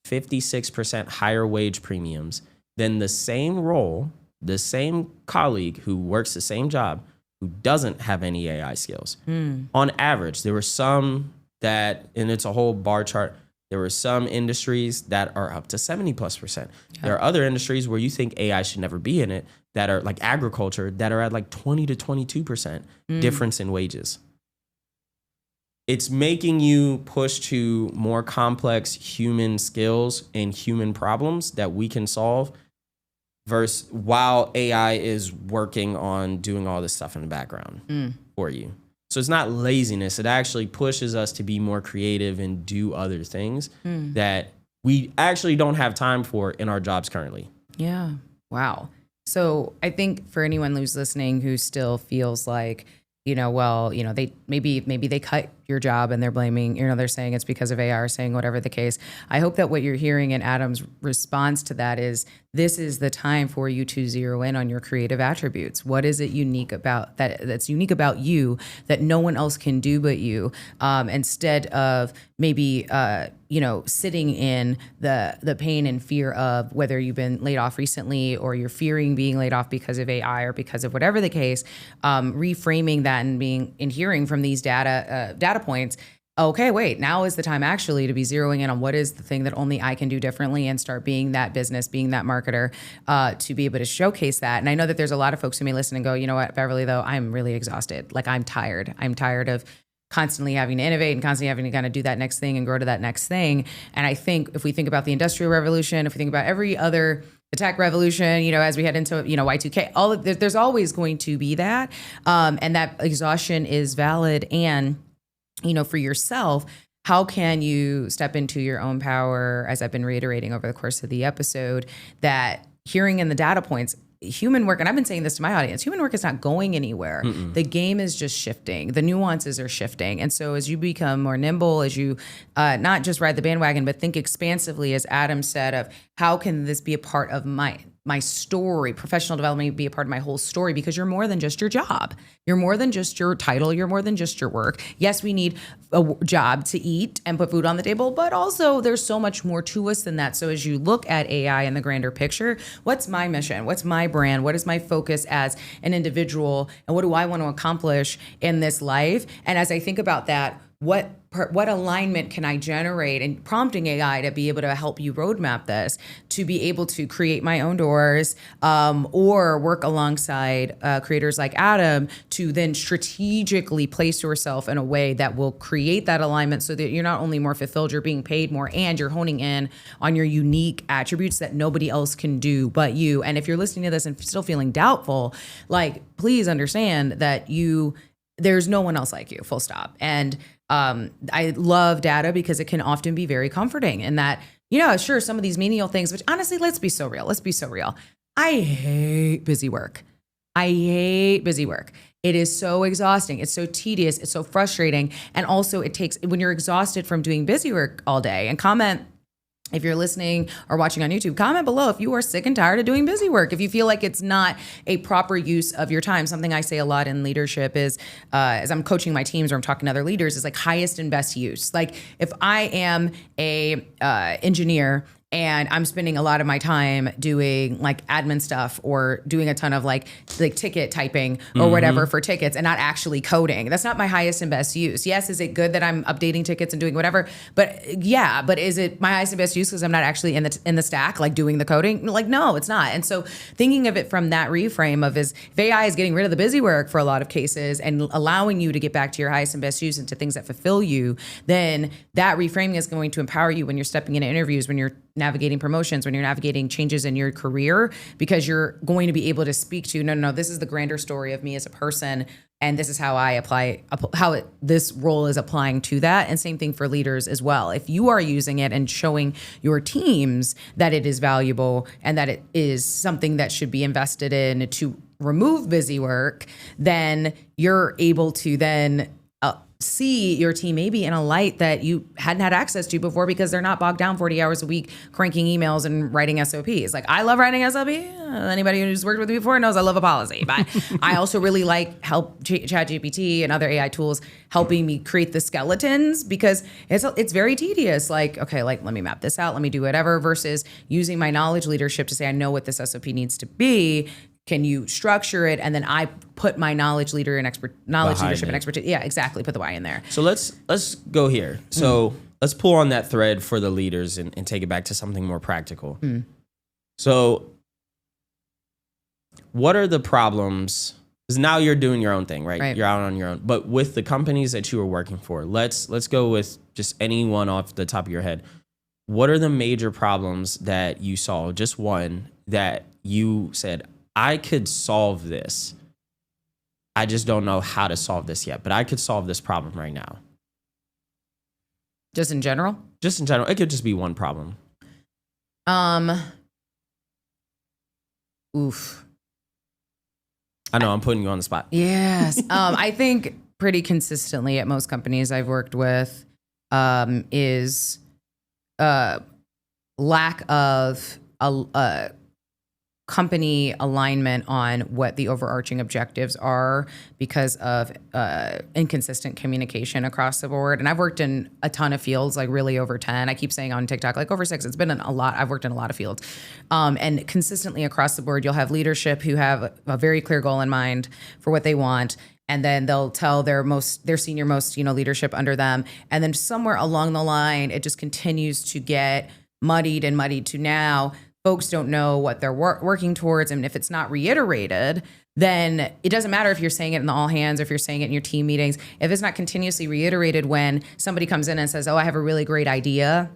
Speaker 2: 56% higher wage premiums than the same role, the same colleague who works the same job who doesn't have any AI skills. On average, there were some that, and it's a whole bar chart, there were some industries that are up to 70+%. Yeah. There are other industries where you think AI should never be in it that are like agriculture that are at like 20 to 22% difference in wages. It's making you push to more complex human skills and human problems that we can solve versus while AI is working on doing all this stuff in the background for you. So it's not laziness. It actually pushes us to be more creative and do other things that we actually don't have time for in our jobs currently.
Speaker 1: Yeah. Wow. So I think for anyone who's listening who still feels like, they maybe they cut your job and they're blaming, they're saying it's because of AI or saying whatever the case. I hope that what you're hearing in Adam's response to that is this is the time for you to zero in on your creative attributes. What is it unique about that's unique about you that no one else can do but you? Instead of maybe, sitting in the pain and fear of whether you've been laid off recently or you're fearing being laid off because of AI or because of whatever the case, reframing that and hearing from these data points. Okay, wait, now is the time actually to be zeroing in on what is the thing that only I can do differently and start being that business, being that marketer, to be able to showcase that. And I know that there's a lot of folks who may listen and go, you know what, Beverly, though, I'm really exhausted. Like I'm tired. I'm tired of constantly having to innovate and constantly having to kind of do that next thing and grow to that next thing. And I think if we think about the Industrial Revolution, if we think about every other the tech revolution, as we head into, Y2K, there's always going to be that. And that exhaustion is valid. And for yourself, how can you step into your own power, as I've been reiterating over the course of the episode, that hearing in the data points, human work, and I've been saying this to my audience, human work is not going anywhere. The game is just shifting. The nuances are shifting. And so as you become more nimble, as you not just ride the bandwagon, but think expansively, as Adam said, of how can this be a part of my story, professional development be a part of my whole story, because you're more than just your job. You're more than just your title. You're more than just your work. Yes, we need a job to eat and put food on the table, but also there's so much more to us than that. So as you look at AI in the grander picture, what's my mission? What's my brand? What is my focus as an individual? And what do I want to accomplish in this life? And as I think about that, what alignment can I generate, and prompting AI to be able to help you roadmap this, to be able to create my own doors, or work alongside creators like Adam to then strategically place yourself in a way that will create that alignment so that you're not only more fulfilled, you're being paid more, and you're honing in on your unique attributes that nobody else can do but you. And if you're listening to this and still feeling doubtful, please understand that there's no one else like you, full stop. And I love data because it can often be very comforting in that, sure, some of these menial things, which honestly, let's be so real. I hate busy work. It is so exhausting. It's so tedious. It's so frustrating. And also when you're exhausted from doing busy work all day, and comment, if you're listening or watching on YouTube, comment below if you are sick and tired of doing busy work. If you feel like it's not a proper use of your time. Something I say a lot in leadership is, as I'm coaching my teams or I'm talking to other leaders, is like highest and best use. Like if I am a engineer and I'm spending a lot of my time doing like admin stuff or doing a ton of like ticket typing or whatever for tickets and not actually coding. That's not my highest and best use. Yes, is it good that I'm updating tickets and doing whatever? But is it my highest and best use because I'm not actually in the stack, like doing the coding? Like, no, it's not. And so thinking of it from that reframe of if AI is getting rid of the busy work for a lot of cases and allowing you to get back to your highest and best use and to things that fulfill you, then that reframing is going to empower you when you're stepping into interviews, when you're navigating promotions, when you're navigating changes in your career, because you're going to be able to speak to, no, this is the grander story of me as a person, and this is how I apply, this role is applying to that. And same thing for leaders as well. If you are using it and showing your teams that it is valuable and that it is something that should be invested in to remove busy work, then you're able to then see your team maybe in a light that you hadn't had access to before because they're not bogged down 40 hours a week cranking emails and writing SOPs. Like, I love writing SOP. Anybody who's worked with me before knows I love a policy. But I also really like ChatGPT and other AI tools helping me create the skeletons, because it's very tedious. Like, okay, like, let me map this out. Let me do whatever, versus using my knowledge leadership to say, I know what this SOP needs to be. Can you structure it? And then I put my knowledge leadership and expertise. Yeah, exactly. Put the why in there.
Speaker 2: So let's go here. So let's pull on that thread for the leaders and take it back to something more practical. So what are the problems? Because now you're doing your own thing, right? You're out on your own. But with the companies that you were working for, let's go with just any one off the top of your head. What are the major problems that you saw? Just one that you said, I could solve this. I just don't know how to solve this yet, but I could solve this problem right now.
Speaker 1: Just in general?
Speaker 2: Just in general. It could just be one problem.
Speaker 1: Oof.
Speaker 2: I know I'm putting you on the spot.
Speaker 1: Yes. I think pretty consistently at most companies I've worked with is lack of company alignment on what the overarching objectives are because of inconsistent communication across the board. And I've worked in a ton of fields, like really over 10. I keep saying on TikTok, like over 6. It's been a lot. I've worked in a lot of fields. And consistently across the board, you'll have leadership who have a very clear goal in mind for what they want. And then they'll tell their senior most, leadership under them. And then somewhere along the line, it just continues to get muddied to now folks don't know what they're working towards. And if it's not reiterated, then it doesn't matter if you're saying it in the all hands or if you're saying it in your team meetings. If it's not continuously reiterated when somebody comes in and says, oh, I have a really great idea.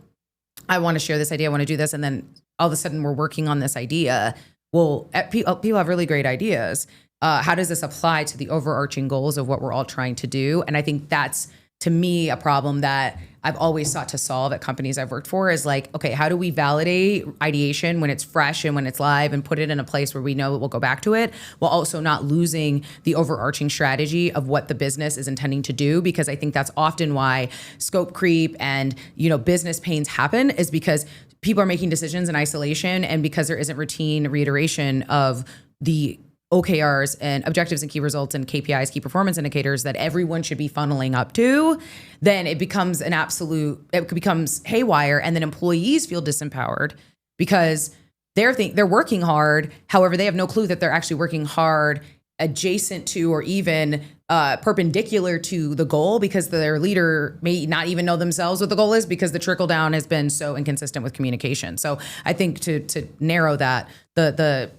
Speaker 1: I want to share this idea. I want to do this. And then all of a sudden we're working on this idea. Well, people have really great ideas. How does this apply to the overarching goals of what we're all trying to do? And I think that's, to me, a problem that I've always sought to solve at companies I've worked for is like, okay, how do we validate ideation when it's fresh and when it's live and put it in a place where we know we'll go back to it, while also not losing the overarching strategy of what the business is intending to do? Because I think that's often why scope creep and, business pains happen, is because people are making decisions in isolation and because there isn't routine reiteration of the OKRs and objectives and key results and KPIs, key performance indicators that everyone should be funneling up to, then it becomes it becomes haywire, and then employees feel disempowered because they're working hard. However, they have no clue that they're actually working hard adjacent to or even perpendicular to the goal, because their leader may not even know themselves what the goal is because the trickle down has been so inconsistent with communication. So I think to narrow that, the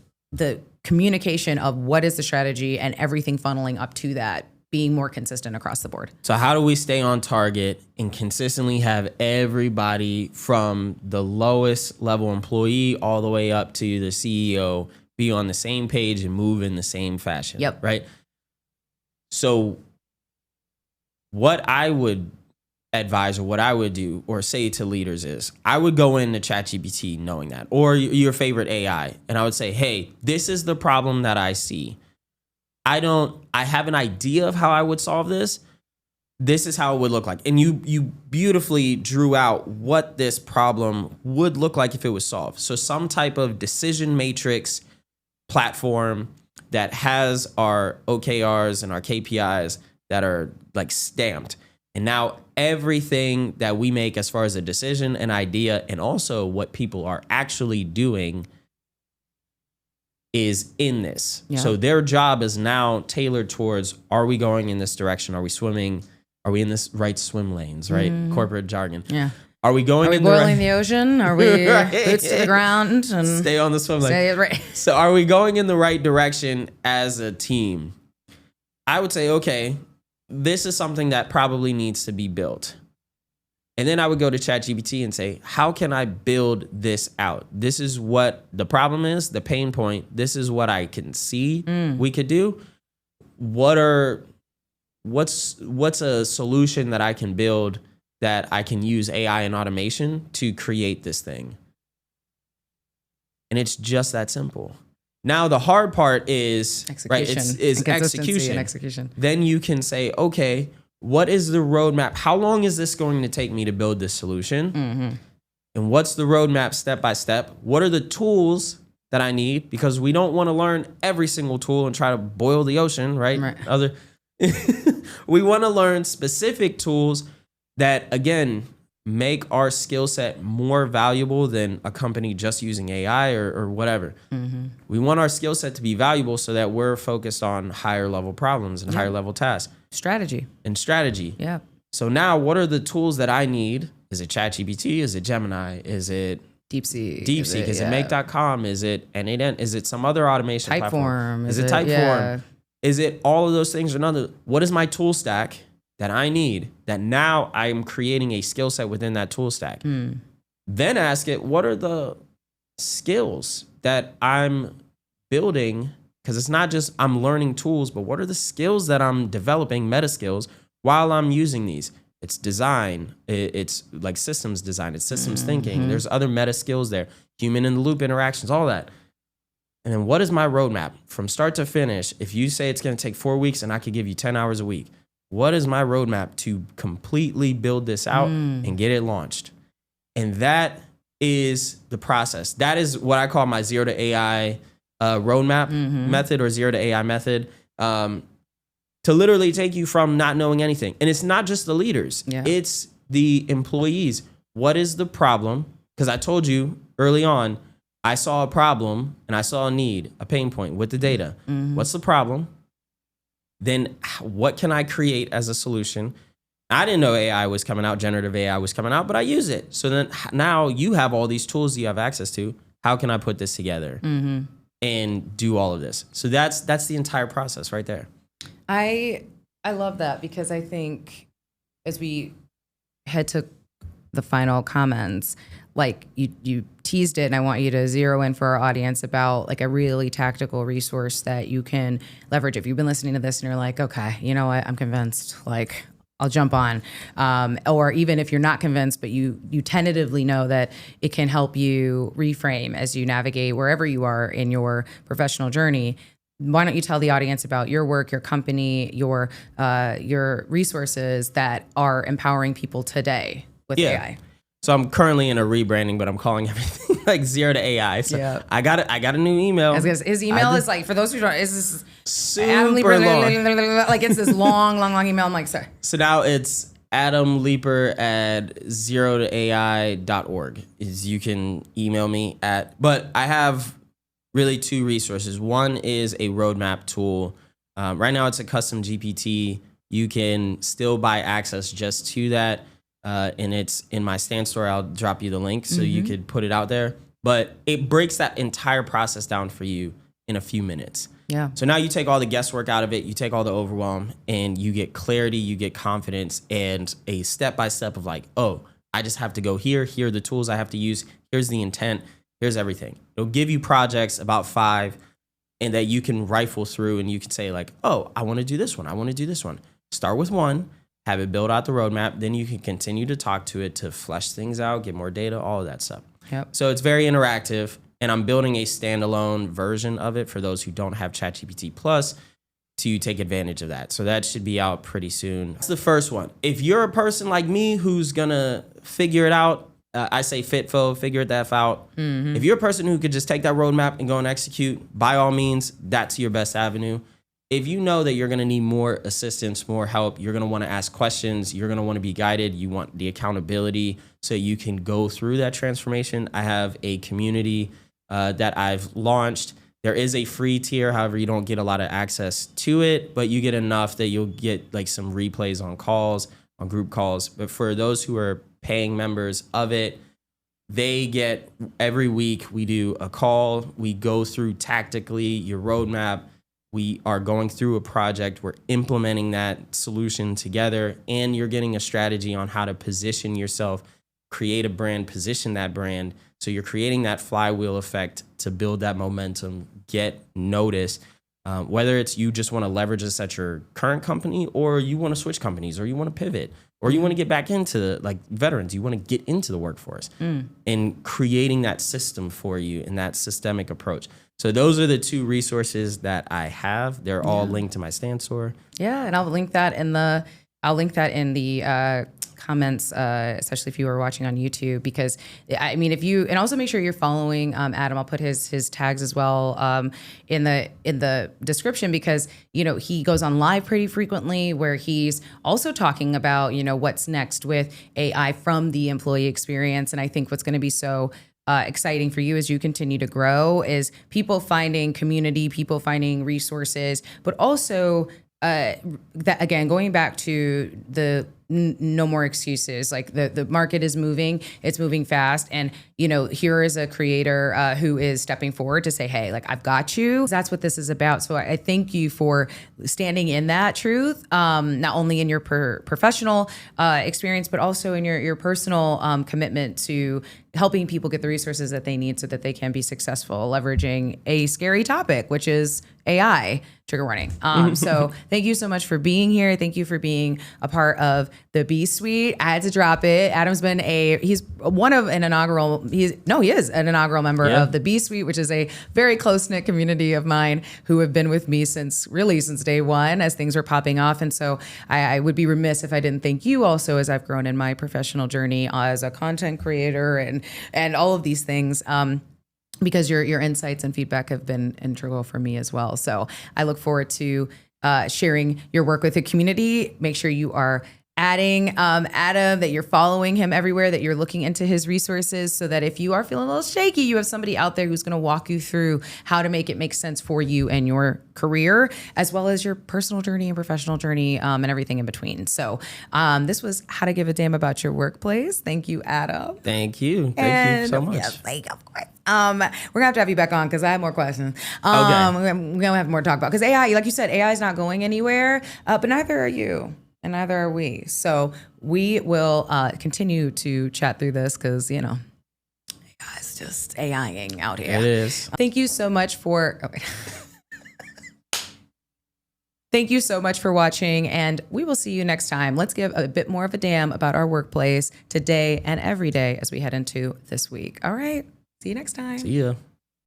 Speaker 1: communication of what is the strategy and everything funneling up to that being more consistent across the board.
Speaker 2: So how do we stay on target and consistently have everybody from the lowest level employee all the way up to the CEO be on the same page and move in the same fashion?
Speaker 1: Yep.
Speaker 2: Right? So what I would advise, or what I would do or say to leaders, is I would go into ChatGPT knowing that, or your favorite AI, and I would say, hey, this is the problem that I see. I have an idea of how I would solve this. This is how it would look like. And you beautifully drew out what this problem would look like if it was solved. So some type of decision matrix platform that has our OKRs and our KPIs that are like stamped. And now everything that we make as far as a decision, an idea, and also what people are actually doing is in this. Yeah. So their job is now tailored towards, are we going in this direction? Are we swimming? Are we in this right swim lanes, right? Corporate jargon. Yeah. Are we going in
Speaker 1: boiling the ocean? Are we boots to the ground? And
Speaker 2: stay on the swim lane. Right. So are we going in the right direction as a team? I would say, okay, this is something that probably needs to be built. And then I would go to ChatGPT and say, how can I build this out? This is what the problem is, the pain point. This is what I can see we could do. What's a solution that I can build that I can use AI and automation to create this thing? And it's just that simple. Now the hard part is
Speaker 1: execution.
Speaker 2: Right, is execution.
Speaker 1: And execution.
Speaker 2: Then you can say, okay, what is the roadmap? How long is this going to take me to build this solution? And what's the roadmap step by step? What are the tools that I need? Because we don't want to learn every single tool and try to boil the ocean, right? We want to learn specific tools that, again, make our skill set more valuable than a company just using AI or whatever. We want our skill set to be valuable so that we're focused on higher level problems and higher level tasks.
Speaker 1: Strategy. Yeah.
Speaker 2: So now what are the tools that I need? Is it ChatGPT? Is it Gemini? Is it
Speaker 1: DeepSeek?
Speaker 2: Is it Make.com? Is it N8N? Is it some other automation platform?
Speaker 1: Typeform?
Speaker 2: Is it Typeform? Is it all of those things or none? What is my tool stack that I need that now I'm creating a skill set within that tool stack? Then ask it, what are the skills that I'm building? Because it's not just I'm learning tools, but what are the skills that I'm developing, meta skills, while I'm using these? It's design. It's like systems design. It's systems thinking. There's other meta skills there. Human in the loop interactions, all that. And then what is my roadmap from start to finish? If you say it's going to take 4 weeks and I could give you 10 hours a week, what is my roadmap to completely build this out and get it launched? And that is the process. That is what I call my zero to AI roadmap method or zero to AI method. To literally take you from not knowing anything. And it's not just the leaders. It's the employees. What is the problem? Because I told you early on, I saw a problem and I saw a need, a pain point with the data. What's the problem? Then what can I create as a solution? I didn't know AI was coming out, generative AI was coming out, but I use it. So then now you have all these tools you have access to. How can I put this together and do all of this? So that's the entire process right there.
Speaker 1: I love that because I think as we head to the final comments, like you teased it, and I want you to zero in for our audience about like a really tactical resource that you can leverage. If you've been listening to this and you're like, okay, you know what, I'm convinced, like I'll jump on. Or even if you're not convinced, but you tentatively know that it can help you reframe as you navigate wherever you are in your professional journey. Why don't you tell the audience about your work, your company, your resources that are empowering people today with AI?
Speaker 2: So I'm currently in a rebranding, but I'm calling everything like zero to AI. So I got a new email.
Speaker 1: His email is like, for those who don't, is this
Speaker 2: super
Speaker 1: Adam Leeper,
Speaker 2: long.
Speaker 1: like it's this long email. I'm like, sorry.
Speaker 2: So now it's Adam Leeper at zerotoai.org. You can email me but I have really two resources. One is a roadmap tool. Right now it's a custom GPT. You can still buy access just to that. And it's in my stand store. I'll drop you the link so you could put it out there. But it breaks that entire process down for you in a few minutes.
Speaker 1: Yeah.
Speaker 2: So now you take all the guesswork out of it, you take all the overwhelm, and you get clarity, you get confidence, and a step-by-step of like, oh, I just have to go here. Here are the tools I have to use. Here's the intent. Here's everything. It'll give you projects, about 5, and that you can rifle through and you can say like, oh, I want to do this one. I want to do this one. Start with one. Have it build out the roadmap. Then you can continue to talk to it to flesh things out, get more data, all of that stuff.
Speaker 1: Yep.
Speaker 2: So it's very interactive, and I'm building a standalone version of it for those who don't have ChatGPT Plus to take advantage of that. So that should be out pretty soon. That's the first one. If you're a person like me who's gonna figure it out, I say figure that out. If you're a person who could just take that roadmap and go and execute, by all means, that's your best avenue. If you know that you're going to need more assistance, more help, you're going to want to ask questions, you're going to want to be guided, you want the accountability so you can go through that transformation. I have a community that I've launched. There is a free tier, however, you don't get a lot of access to it, but you get enough that you'll get like some replays on calls, on group calls. But for those who are paying members of it, they get every week, we do a call, we go through tactically your roadmap. We are going through a project. We're implementing that solution together, and you're getting a strategy on how to position yourself, create a brand, position that brand. So you're creating that flywheel effect to build that momentum, get noticed. Whether it's you just want to leverage this at your current company, or you want to switch companies, or you want to pivot, or you want to get back into like veterans, you want to get into the workforce, and creating that system for you and that systemic approach. So those are the two resources that I have. They're all linked to my stand store.
Speaker 1: Yeah, and I'll link that in the I'll link that in the comments, especially if you are watching on YouTube, because I mean, if you, and also make sure you're following Adam. I'll put his tags as well in the description, because he goes on live pretty frequently where he's also talking about what's next with AI from the employee experience. And I think what's going to be so exciting for you as you continue to grow is people finding community, people finding resources, but also that, again, going back to the no more excuses. Like the market is moving, it's moving fast. And, here is a creator who is stepping forward to say, hey, like, I've got you. That's what this is about. So I thank you for standing in that truth, not only in your professional experience, but also in your personal commitment to helping people get the resources that they need so that they can be successful, leveraging a scary topic, which is AI. Trigger warning. So thank you so much for being here. Thank you for being a part of the B Suite. I had to drop it. Adam's been he's an inaugural member of the B Suite, which is a very close-knit community of mine who have been with me since day one as things were popping off. And so I would be remiss if I didn't thank you also as I've grown in my professional journey as a content creator and all of these things. Because your insights and feedback have been integral for me as well. So I look forward to sharing your work with the community. Make sure you are adding Adam, that you're following him everywhere, that you're looking into his resources, so that if you are feeling a little shaky, you have somebody out there who's going to walk you through how to make it make sense for you and your career, as well as your personal journey and professional journey, and everything in between. So this was How to Give a Damn About Your Workplace. Thank you, Adam.
Speaker 2: Thank you. Thank you so much.
Speaker 1: Yes, of course. We're gonna have you back on because I have more questions.
Speaker 2: Okay.
Speaker 1: We're gonna have more to talk about, because AI, like you said, AI is not going anywhere, but neither are you. And neither are we. So we will continue to chat through this, because, it's just AIing out here.
Speaker 2: It is.
Speaker 1: Thank you so much for... Thank you so much for watching, and we will see you next time. Let's give a bit more of a damn about our workplace today and every day as we head into this week. All right. See you next time.
Speaker 2: See ya.